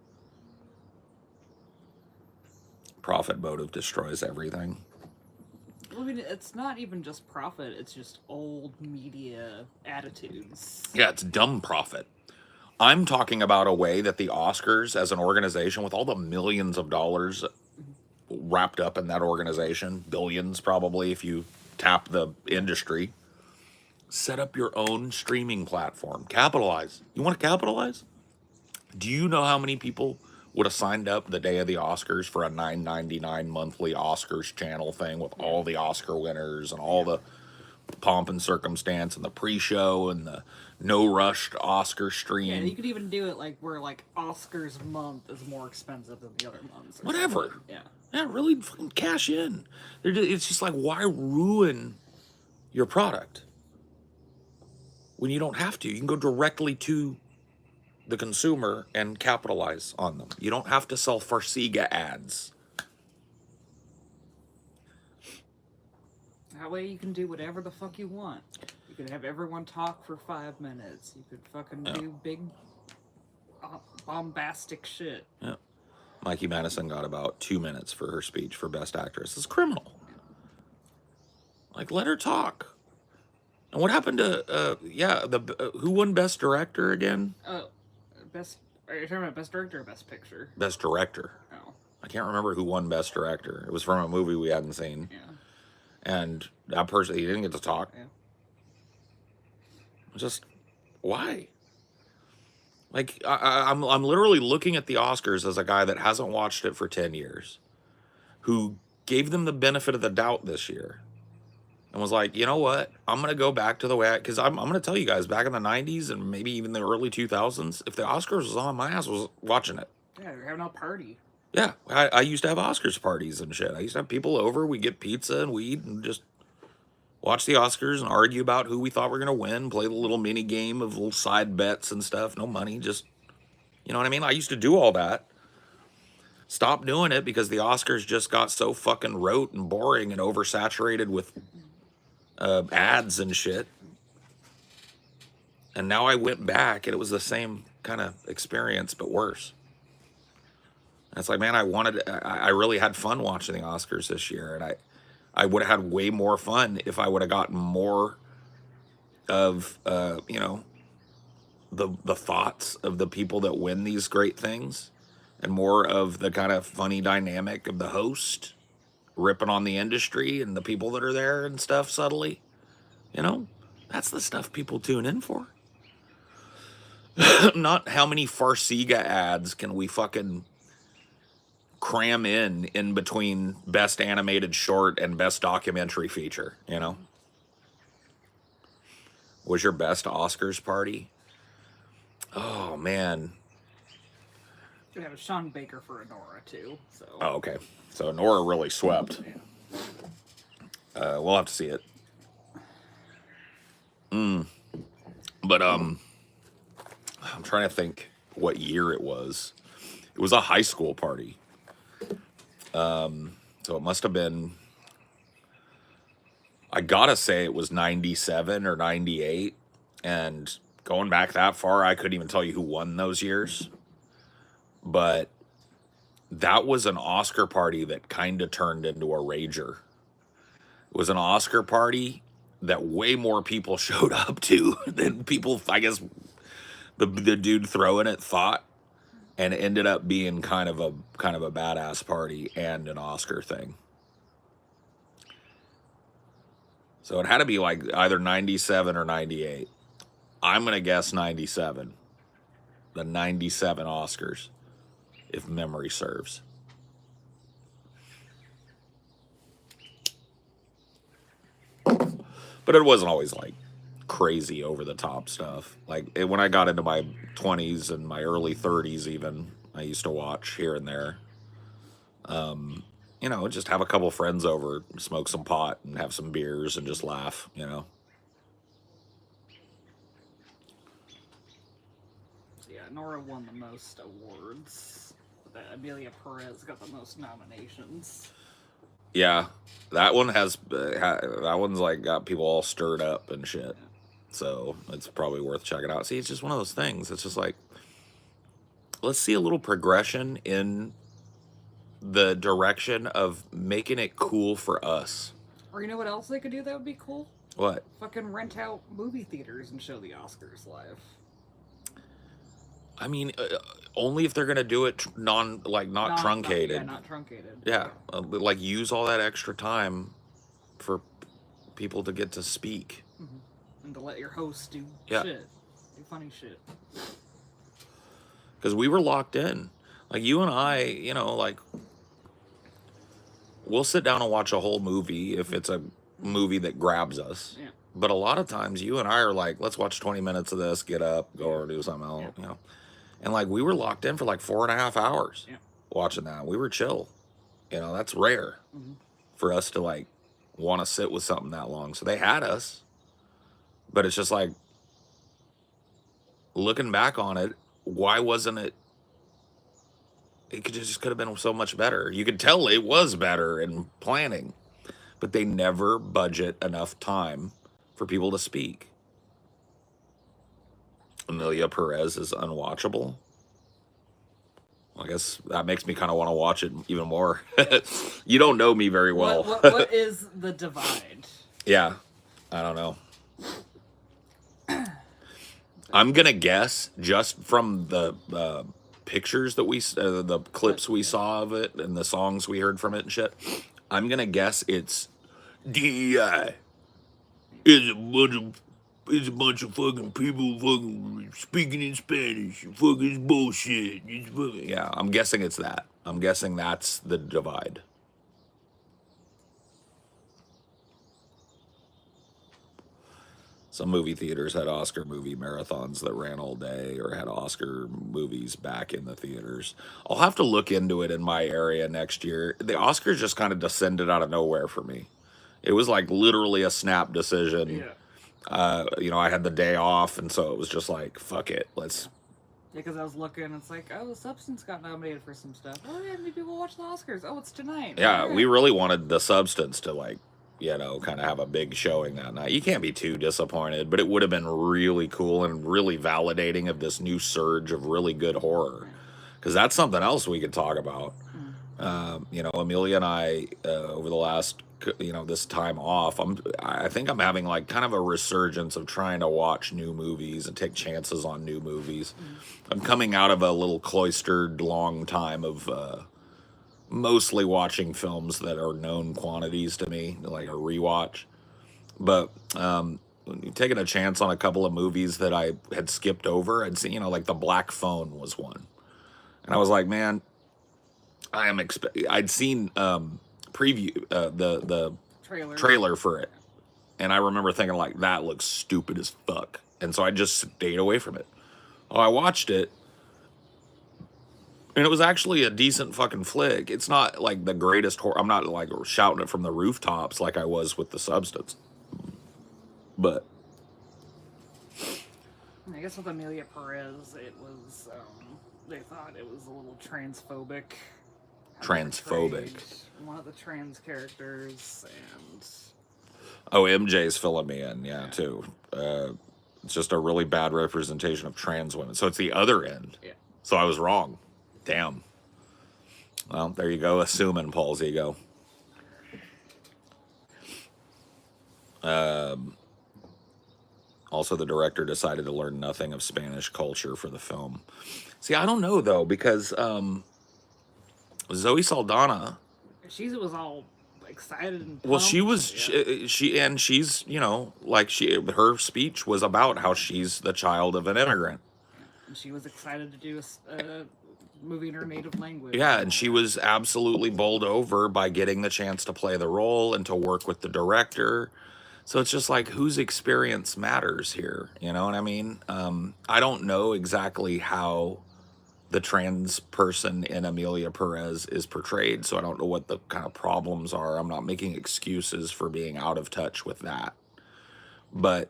Profit motive destroys everything. I mean, it's not even just profit, it's just old media attitudes. Yeah, it's dumb profit. I'm talking about a way that the Oscars as an organization, with all the millions of dollars wrapped up in that organization, billions probably if you tap the industry, set up your own streaming platform. Capitalize. You want to capitalize? Do you know how many people would have signed up the day of the Oscars for a $9.99 monthly Oscars channel thing with all the Oscar winners and all the pomp and circumstance and the pre-show and the no rushed Oscar stream? Yeah, you could even do it like where like Oscars month is more expensive than the other months. Or Whatever. something. Yeah. Yeah, really fucking cash in. It's just like, why ruin your product when you don't have to? You can go directly to the consumer and capitalize on them. You don't have to sell Farsiga ads. That way you can do whatever the fuck you want. You could have everyone talk for 5 minutes. You could fucking do big, bombastic shit. Yeah. Mikey Madison got about 2 minutes for her speech for Best Actress. It's criminal. Like, let her talk. And what happened to, who won Best Director again? Are you talking about Best Director or Best Picture? Best Director. Oh. I can't remember who won Best Director. It was from a movie we hadn't seen. Yeah. And that person, he didn't get to talk. Yeah. Just, why? Like, I'm literally looking at the Oscars as a guy that hasn't watched it for 10 years, who gave them the benefit of the doubt this year, and was like, you know what? I'm going to go back to the way because I'm going to tell you guys, back in the 90s and maybe even the early 2000s, if the Oscars was on, my ass was watching it. Yeah, they're having a party. Yeah, I used to have Oscars parties and shit. I used to have people over, we get pizza and weed and just watch the Oscars and argue about who we thought were going to win, play the little mini game of little side bets and stuff. No money, just, you know what I mean? I used to do all that. Stopped doing it because the Oscars just got so fucking rote and boring and oversaturated with ads and shit. And now I went back and it was the same kind of experience, but worse. And it's like, man, I really had fun watching the Oscars this year. And I would have had way more fun if I would have gotten more of, the thoughts of the people that win these great things, and more of the kind of funny dynamic of the host ripping on the industry and the people that are there and stuff subtly. You know, that's the stuff people tune in for. Not how many Farsiga ads can we fucking cram in between Best Animated Short and Best Documentary Feature, you know? Was your best Oscars party? Oh, man. We have a Sean Baker for Honora, too. So. Oh, okay. So Nora really swept. Yeah. We'll have to see it. But, I'm trying to think what year it was. It was a high school party. So it must have been, I gotta say it was 97 or 98. And going back that far, I couldn't even tell you who won those years. But that was an Oscar party that kind of turned into a rager. It was an Oscar party that way more people showed up to than people, I guess, the dude throwing it thought. and it ended up being kind of a badass party and an Oscar thing. So it had to be like either 97 or 98. I'm going to guess 97. The 97 Oscars, if memory serves. But it wasn't always like crazy over the top stuff. Like when I got into my 20s and my early 30s even, I used to watch here and there. You know, just have a couple friends over, smoke some pot and have some beers and just laugh, you know. Yeah, Nora won the most awards. Amelia Perez got the most nominations. Yeah, that one that one's like got people all stirred up and shit. Yeah. So it's probably worth checking out. See, it's just one of those things. It's just like, let's see a little progression in the direction of making it cool for us. Or you know what else they could do that would be cool? What? Fucking rent out movie theaters and show the Oscars live. I mean, only if they're gonna do it not truncated. Yeah, not truncated. Yeah, like use all that extra time for people to get to speak. Mm-hmm. And to let your host do Yeah. shit. Do funny shit. Because we were locked in. Like you and I, you know, like we'll sit down and watch a whole movie if it's a movie that grabs us. Yeah. But a lot of times you and I are like, let's watch 20 minutes of this, get up, go or do something else, you know. And like we were locked in for like 4.5 hours watching that. We were chill. You know, that's rare for us to like want to sit with something that long. So they had us. But it's just like looking back on it, why wasn't it? It could have been so much better. You could tell it was better in planning, but they never budget enough time for people to speak. Amelia Perez is unwatchable. I guess that makes me kind of want to watch it even more. You don't know me very well. What is the divide? Yeah, I don't know. I'm gonna guess just from the pictures that the clips we saw of it and the songs we heard from it and shit. I'm gonna guess it's DEI. It's a bunch of fucking people fucking speaking in Spanish. Fucking bullshit. Yeah, I'm guessing it's that. I'm guessing that's the divide. Some movie theaters had Oscar movie marathons that ran all day or had Oscar movies back in the theaters. I'll have to look into it in my area next year. The Oscars just kind of descended out of nowhere for me. It was like literally a snap decision. Yeah. You know, I had the day off, and so it was just like, fuck it, let's. Yeah, because I was looking, it's like, oh, The Substance got nominated for some stuff. Oh, yeah, many people watch the Oscars. Oh, it's tonight. Yeah, we really wanted The Substance to, like, you know, kind of have a big showing that night. You can't be too disappointed, but it would have been really cool and really validating of this new surge of really good horror. Because that's something else we could talk about. You know, Amelia and I, over the last, you know, this time off, I think I'm having like kind of a resurgence of trying to watch new movies and take chances on new movies. I'm coming out of a little cloistered long time of mostly watching films that are known quantities to me, like a rewatch. But taking a chance on a couple of movies that I had skipped over, I'd seen, you know, like The Black Phone was one. And I was like, man, I'd seen preview the trailer for it, and I remember thinking like that looks stupid as fuck, and so I just stayed away from it. Oh, I watched it, and it was actually a decent fucking flick. It's not like the greatest horror. I'm not like shouting it from the rooftops like I was with The Substance, but I guess with Amelia Perez, it was they thought it was a little transphobic. One of the trans characters, and oh, MJ's filling me in, yeah. Too. It's just a really bad representation of trans women. So it's the other end. Yeah. So I was wrong. Damn. Well, there you go, assuming Paul's ego. Also, the director decided to learn nothing of Spanish culture for the film. See, I don't know though, because Zoe Saldana, She was all excited and well, pumped. Yeah. she's, you know, like her speech was about how she's the child of an immigrant. And she was excited to do a movie in her native language. Yeah, And and all she that. was absolutely bowled over by getting the chance to play the role and to work with the director. So it's just like whose experience matters here, you know what I mean? I don't know exactly how the trans person in Amelia Perez is portrayed, so I don't know what the kind of problems are. I'm not making excuses for being out of touch with that, but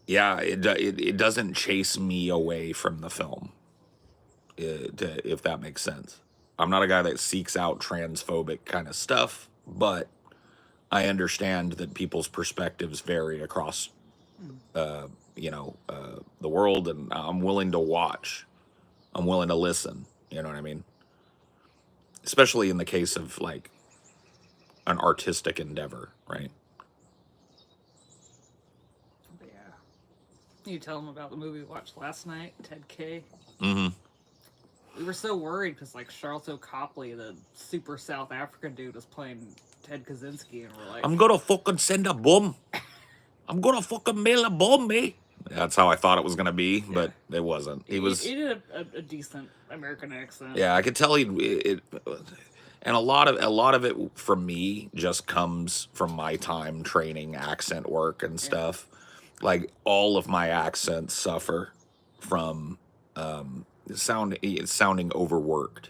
yeah, it doesn't chase me away from the film, if that makes sense. I'm not a guy that seeks out transphobic kind of stuff, but I understand that people's perspectives vary across, the world, and I'm willing to watch. I'm willing to listen. You know what I mean? Especially in the case of like an artistic endeavor, right? But yeah. You tell them about the movie we watched last night, Ted K. Mm-hmm. We were so worried because like Charlton Copley, the super South African dude, was playing Ted Kaczynski, and we're like, I'm gonna fucking send a bomb. I'm gonna fucking mail a bomb, me. That's how I thought it was gonna be, but it wasn't. He was. He did a decent American accent. Yeah, I could tell and a lot of it from me just comes from my time training accent work and stuff. Like all of my accents suffer from sounding overworked,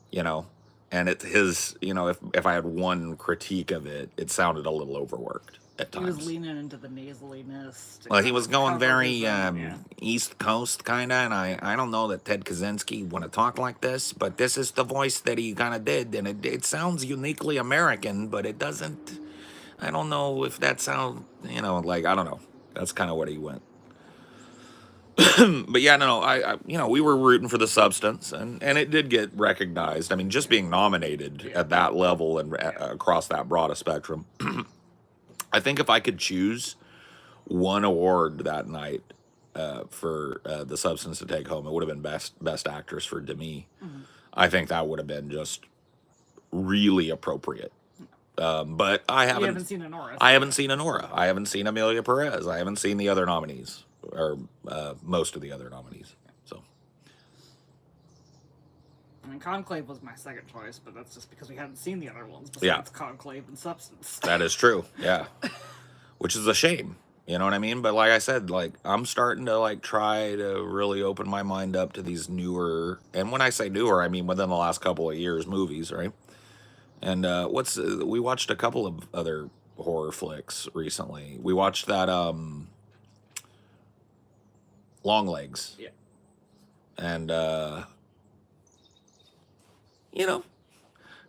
you know. And it's his, you know, if I had one critique of it, it sounded a little overworked at He was times. leaning into the nasaliness. Well, he was going cover very his East Coast kind of, and I don't know that Ted Kaczynski want to talk like this, but this is the voice that he kind of did, and it sounds uniquely American, but it doesn't. I don't know if that sounds, you know, like I don't know. That's kind of what he went. But yeah, no, you know, we were rooting for the substance, and it did get recognized. I mean, just being nominated at that level and across that broad a spectrum. I think if I could choose one award that night for the substance to take home, it would have been best actress for Demi. I think that would have been just really appropriate. But I You haven't. haven't seen Honora. I haven't seen Honora. I haven't seen Amelia Perez. I haven't seen the other nominees, or most of the other nominees. So I mean, Conclave was my second choice, but that's just because we hadn't seen the other ones besides Yeah. Conclave and Substance. that is true. Yeah, which is a shame. You know what I mean? But like I said, like I'm starting to like try to really open my mind up to these newer, and when I say newer, I mean within the last couple of years movies, right? And we watched a couple of other horror flicks recently. We watched that Long Legs, Yeah. and you know,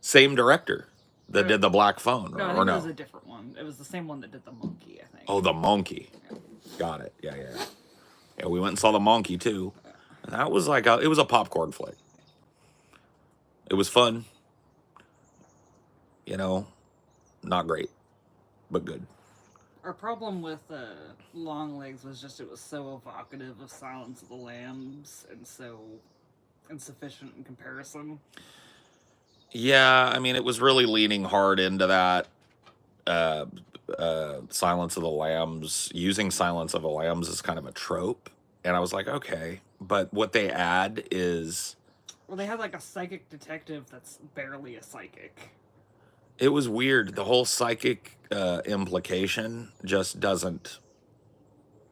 same director that did the Black Phone, No, I or think it no? was a different one. It was the same one that did the monkey, I think. Oh, the Monkey. Got it. Yeah. Yeah, we went and saw the Monkey too. And that was like it was a popcorn flick. It was fun. You know, not great, but good. Our problem with Long Legs was just it was so evocative of Silence of the Lambs and so insufficient in comparison. Yeah, I mean, it was really leaning hard into that Silence of the Lambs, using Silence of the Lambs as kind of a trope. And I was like, okay. But what they add is, Well, they had like a psychic detective that's barely a psychic. it was weird. The whole psychic implication just doesn't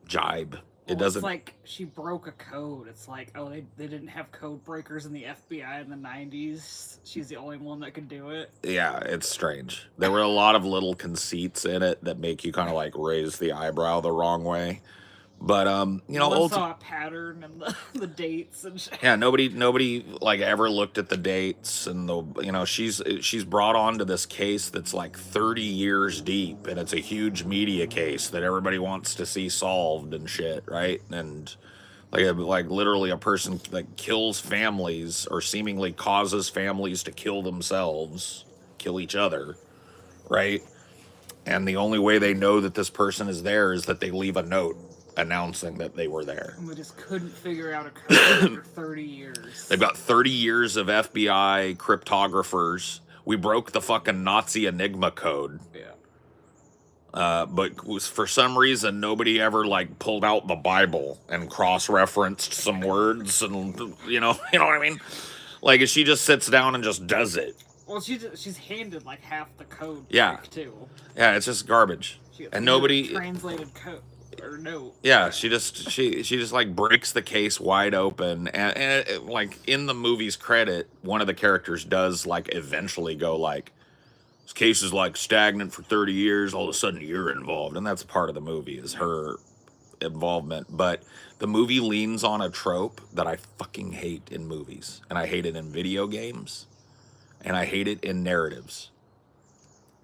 jibe. It Well, doesn't. It's like she broke a code. It's like, oh, they didn't have code breakers in the FBI in the 90s. She's the only one that could do it. Yeah, it's strange. There were a lot of little conceits in it that make you kind of like raise the eyebrow the wrong way. But you know, One saw a pattern and the dates and shit. yeah, nobody like ever looked at the dates, and she's brought on to this case that's like 30 years deep, and it's a huge media case that everybody wants to see solved and shit, right? And like literally a person that kills families or seemingly causes families to kill themselves, kill each other, right? And the only way they know that this person is there is that they leave a note announcing that they were there. And we just couldn't figure out a code after 30 years. They've got 30 years of FBI cryptographers. We broke the fucking Nazi Enigma code. Yeah. But for some reason, nobody ever like pulled out the Bible and cross-referenced some words, and you know what I mean. Like she just sits down and just does it. Well, she's handed like half the code. Yeah. Too. Yeah, it's just garbage, and nobody translated code or no. Yeah, she just like breaks the case wide open, and like in the movie's credit, one of the characters does like eventually go like, this case is like stagnant for 30 years, all of a sudden you're involved. And that's part of the movie is her involvement. But the movie leans on a trope that I fucking hate in movies. And I hate it in video games. And I hate it in narratives.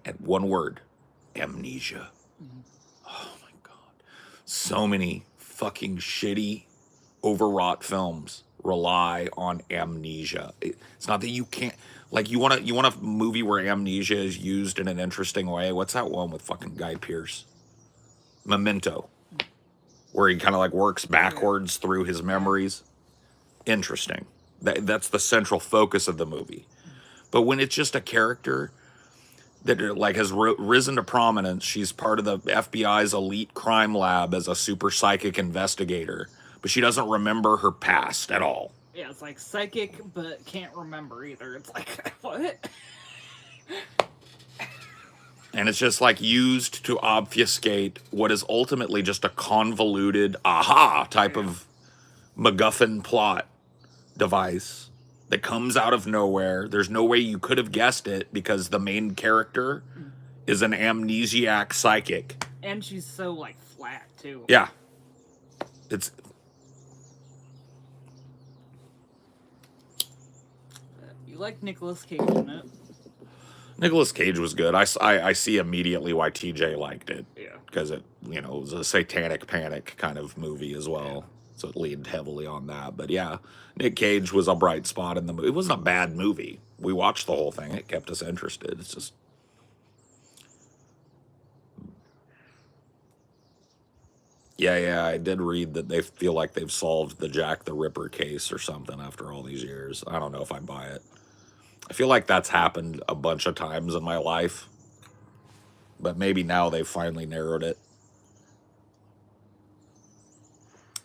And one word, amnesia. Oh my God. So many fucking shitty, overwrought films rely on amnesia. It's not that you can't, like, you want a movie where amnesia is used in an interesting way. What's that one with fucking Guy Pearce? Memento, where he kind of like works backwards through his memories. Interesting. That's the central focus of the movie. But when it's just a character that like has risen to prominence, she's part of the FBI's elite crime lab as a super psychic investigator, but she doesn't remember her past at all. Yeah, it's like psychic, but can't remember either. It's like, what? And it's just like used to obfuscate what is ultimately just a convoluted aha type of MacGuffin plot device that comes out of nowhere. There's no way you could have guessed it because the main character is an amnesiac psychic. And she's so like flat too. Yeah. It's You like Nicolas Cage in it? Nicolas Cage was good. I see immediately why TJ liked it. Yeah. Because it was a satanic panic kind of movie as well. So it leaned heavily on that. But yeah, Nick Cage was a bright spot in the movie. It wasn't a bad movie. We watched the whole thing. It kept us interested. It's just... Yeah, I did read that they feel like they've solved the Jack the Ripper case or something after all these years. I don't know if I buy it. I feel like that's happened a bunch of times in my life. But maybe now they've finally narrowed it.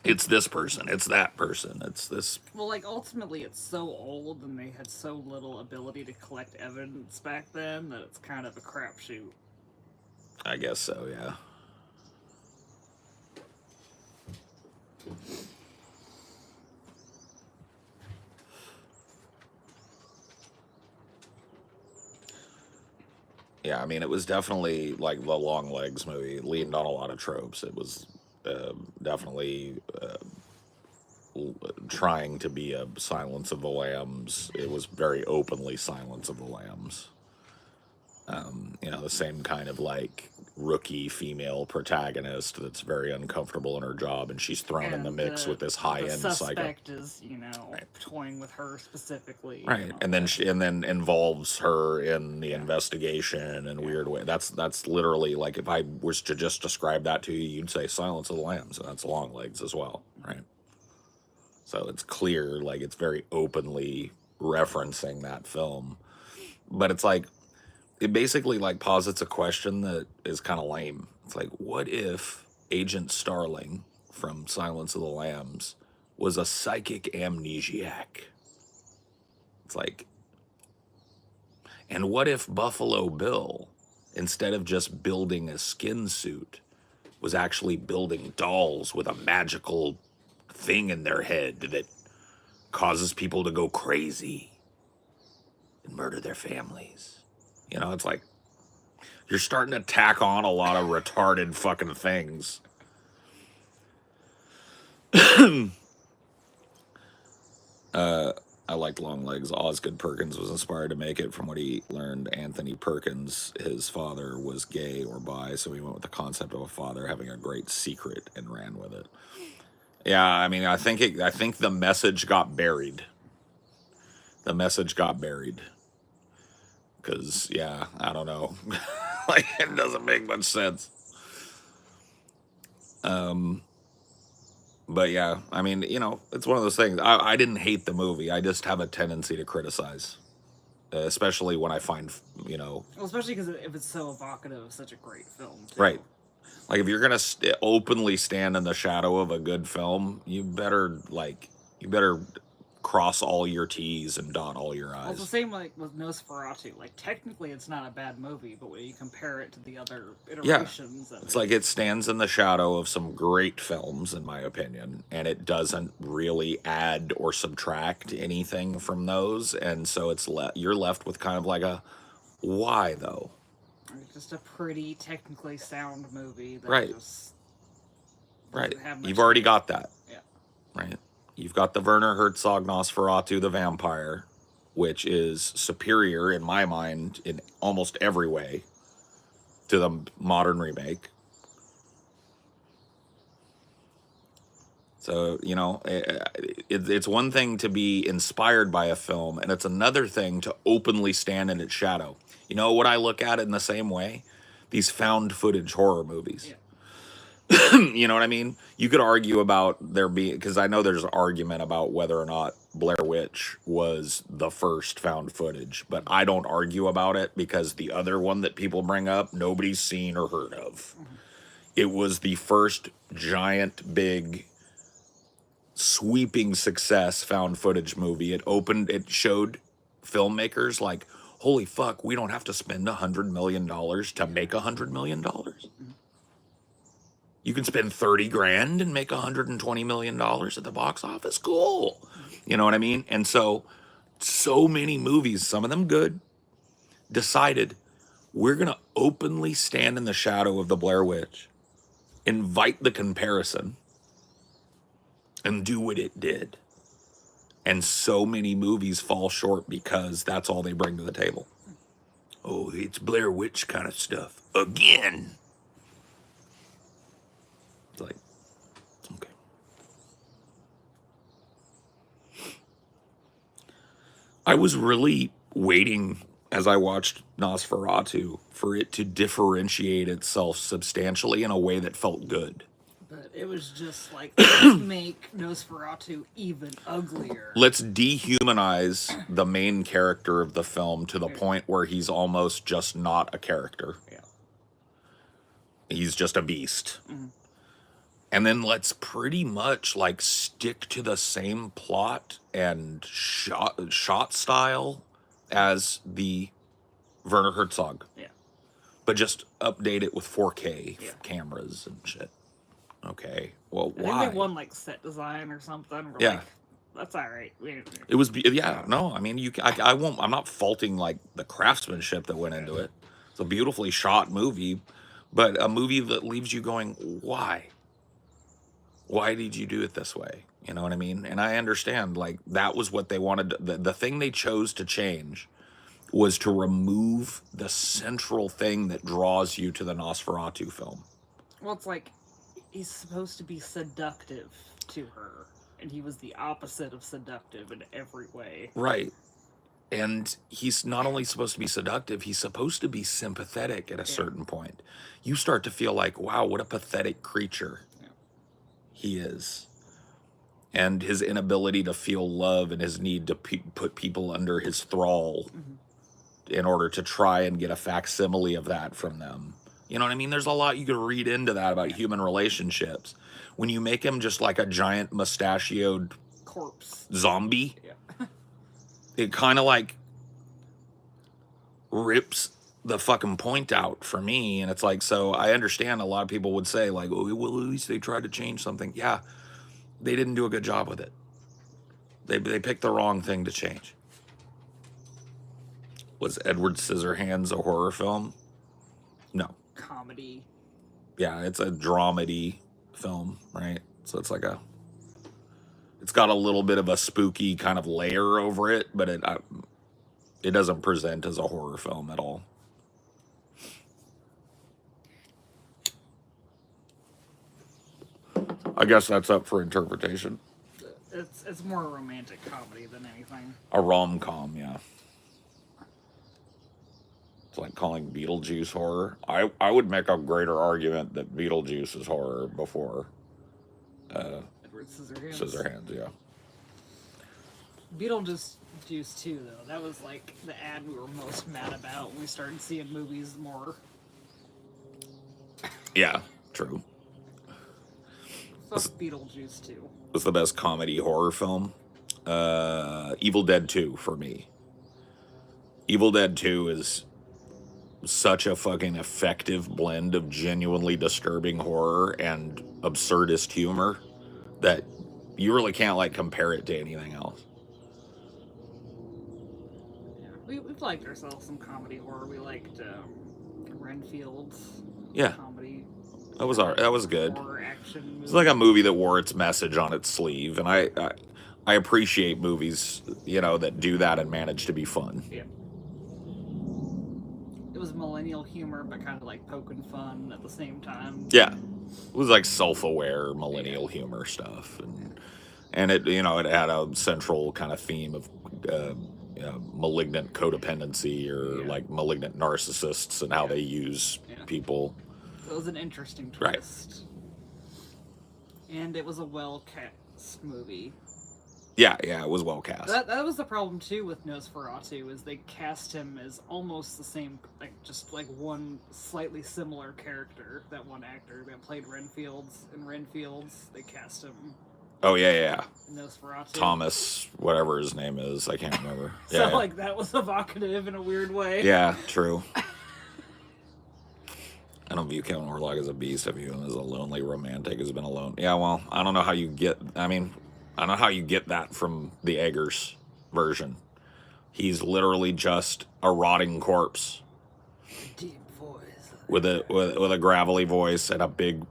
It's this person. It's that person. It's this. Well, like, ultimately, it's so old and they had so little ability to collect evidence back then that it's kind of a crapshoot. I guess so, yeah. Yeah, I mean, it was definitely like the Long Legs movie. It leaned on a lot of tropes. It was definitely trying to be a Silence of the Lambs. It was very openly Silence of the Lambs. The same kind of like rookie female protagonist that's very uncomfortable in her job, and she's thrown in the mix with this high-end psycho. The suspect is, toying with her specifically. Right, and then involves her in the investigation in weird way. That's literally like if I was to just describe that to you, you'd say Silence of the Lambs, and that's Long Legs as well, right? So it's clear, like it's very openly referencing that film, but it's like it basically like posits a question that is kind of lame. It's like, what if Agent Starling from Silence of the Lambs was a psychic amnesiac? It's like, and what if Buffalo Bill, instead of just building a skin suit, was actually building dolls with a magical thing in their head that causes people to go crazy and murder their families? It's like you're starting to tack on a lot of retarded fucking things. I liked Long Legs. Osgood Perkins was inspired to make it from what he learned. Anthony Perkins, his father, was gay or bi, so he went with the concept of a father having a great secret and ran with it. Yeah, I mean, I think the message got buried. The message got buried. Because, yeah, I don't know. Like, it doesn't make much sense. But yeah, I mean, it's one of those things. I didn't hate the movie. I just have a tendency to criticize, especially when I find, Well, especially because if it's so evocative of such a great film, too. right. Like if you're gonna openly stand in the shadow of a good film, you better cross all your T's and dot all your Well, it's the I's. same like with Nosferatu. Like technically, it's not a bad movie, but when you compare it to the other Yeah, iterations of it's it, like it stands in the shadow of some great films, in my opinion, and it doesn't really add or subtract anything from those, and so you're left with kind of like a why though, it's just a pretty technically sound movie that right? just Right. doesn't have much. You've already to it. got that, Yeah. right? You've got the Werner Herzog Nosferatu the Vampire, which is superior in my mind in almost every way to the modern remake. So, it's one thing to be inspired by a film, and it's another thing to openly stand in its shadow. You know what I look at it in the same way? These found footage horror movies. Yeah. You know what I mean? You could argue about there being, because I know there's an argument about whether or not Blair Witch was the first found footage, but I don't argue about it because the other one that people bring up, nobody's seen or heard of. It was the first giant, big, sweeping success found footage movie. It showed filmmakers like, holy fuck, we don't have to spend $100 million to make $100 million. You can spend 30 grand and make $120 million at the box office. Cool. You know what I mean? And so many movies, some of them good, decided we're going to openly stand in the shadow of the Blair Witch, invite the comparison, and do what it did. And so many movies fall short because that's all they bring to the table. Oh, it's Blair Witch kind of stuff. Again. It's like, okay. I was really waiting as I watched Nosferatu for it to differentiate itself substantially in a way that felt good. But it was just like, let's make Nosferatu even uglier. Let's dehumanize the main character of the film to the point where he's almost just not a character. Yeah. He's just a beast. And then let's pretty much like stick to the same plot and shot style as the Werner Herzog. Yeah. But just update it with 4K Yeah. cameras and shit. Okay. Well, I why? think they won like set design or something. We're Yeah. like, that's all right. It was, yeah, no, I mean, I won't, I'm not faulting like the craftsmanship that went into it. It's a beautifully shot movie, but a movie that leaves you going, why? Why did you do it this way? You know what I mean? And I understand, like, that was what they wanted. The thing they chose to change was to remove the central thing that draws you to the Nosferatu film. Well, it's like he's supposed to be seductive to her, and he was the opposite of seductive in every way. Right. And he's not only supposed to be seductive, he's supposed to be sympathetic at a certain point. You start to feel like, wow, what a pathetic creature he is. And his inability to feel love and his need to put people under his thrall in order to try and get a facsimile of that from them. You know what I mean? There's a lot you could read into that about human relationships. When you make him just like a giant mustachioed Corpse. zombie, Yeah. it kind of like rips the fucking point out for me. And it's like, so I understand a lot of people would say like, oh, well, at least they tried to change something. Yeah, they didn't do a good job with it. They picked the wrong thing to change. Was Edward Scissorhands a horror film? No. Comedy. Yeah, it's a dramedy film, right? So it's like it's got a little bit of a spooky kind of layer over it, but it doesn't present as a horror film at all. I guess that's up for interpretation. It's more a romantic comedy than anything. A rom-com, yeah. It's like calling Beetlejuice horror. I would make a greater argument that Beetlejuice is horror before Edward Edward Scissorhands. Scissorhands, yeah. Beetlejuice 2, though. That was like the ad we were most mad about when we started seeing movies more. Yeah, true. Fuck Beetlejuice 2. What's the best comedy horror film? Evil Dead 2 for me. Evil Dead 2 is such a fucking effective blend of genuinely disturbing horror and absurdist humor that you really can't like compare it to anything else. Yeah, we've liked ourselves some comedy horror. We liked Renfield's Yeah, comedy. that was good. Horror action movie. It's like a movie that wore its message on its sleeve, and I appreciate movies, you know, that do that and manage to be fun. Yeah. It was millennial humor, but kind of like poking fun at the same time. Yeah, it was like self-aware millennial humor stuff, and it, you know, it had a central kind of theme of malignant codependency or like malignant narcissists and how they use people. So it was an interesting twist. Right. And it was a well-cast movie. Yeah, it was well cast. That was the problem too with Nosferatu, is they cast him as almost the same, like just like one slightly similar character. That one actor that played Renfield's, they cast him. Oh yeah. In Nosferatu. Thomas, whatever his name is, I can't remember. So like that was evocative in a weird way. Yeah, true. I don't view Kevin Orlok as a beast. I view him as a lonely romantic who's been alone. Yeah, well, I don't know how you get. I don't know how you get that from the Eggers version. He's literally just a rotting corpse. Deep voice. With a gravelly voice and a big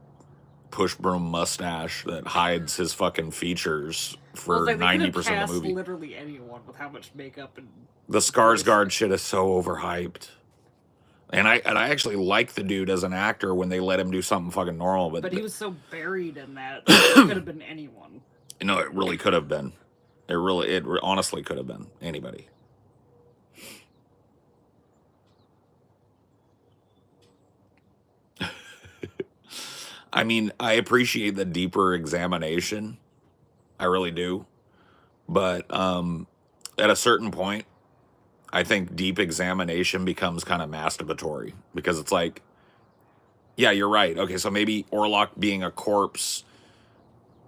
push broom mustache that hides his fucking features for 90% of the movie. Literally anyone with how much makeup and the Skarsgård shit is so overhyped. And I actually like the dude as an actor when they let him do something fucking normal, but he was so buried in that it could have been anyone. No, it really could have been. It honestly could have been anybody. I mean, I appreciate the deeper examination. I really do. But at a certain point, I think deep examination becomes kind of masturbatory because it's like, yeah, you're right. Okay, so maybe Orlok being a corpse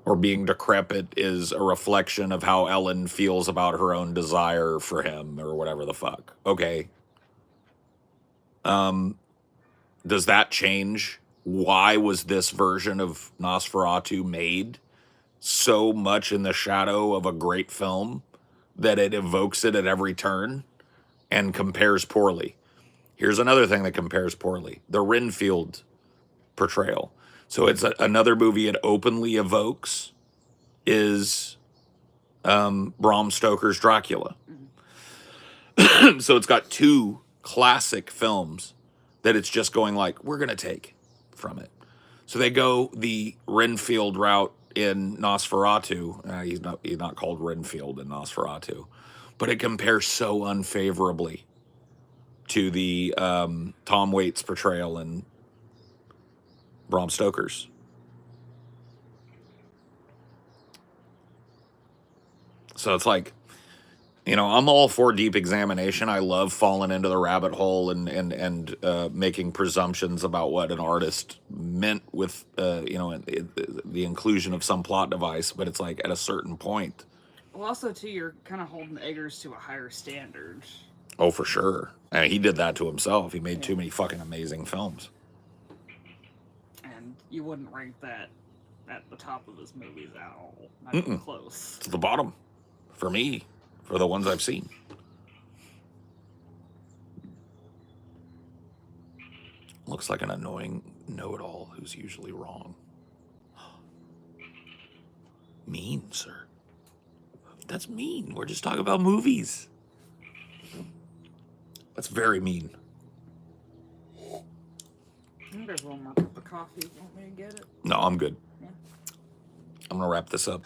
or being decrepit is a reflection of how Ellen feels about her own desire for him or whatever the fuck. Okay. Does that change? Why was this version of Nosferatu made so much in the shadow of a great film that it evokes it at every turn and compares poorly? Here's another thing that compares poorly. The Renfield portrayal. So it's another movie it openly evokes is Bram Stoker's Dracula. So it's got two classic films that it's just going like, we're going to take from it. So they go the Renfield route in Nosferatu. He's not called Renfield in Nosferatu, but it compares so unfavorably to the Tom Waits portrayal in Bram Stoker's. So it's like, you know, I'm all for deep examination. I love falling into the rabbit hole and making presumptions about what an artist meant with, the inclusion of some plot device. But it's like at a certain point. Well, also, too, you're kind of holding Eggers to a higher standard. Oh, for sure. I mean, he did that to himself. He made too many fucking amazing films. And you wouldn't rank that at the top of his movies at all. Not even close. It's the bottom. For me. For the ones I've seen. Looks like an annoying know-it-all who's usually wrong. Mean, sir. That's mean. We're just talking about movies. That's very mean. I think there's one more cup of coffee. You want me to get it? No, I'm good. Yeah. I'm going to wrap this up.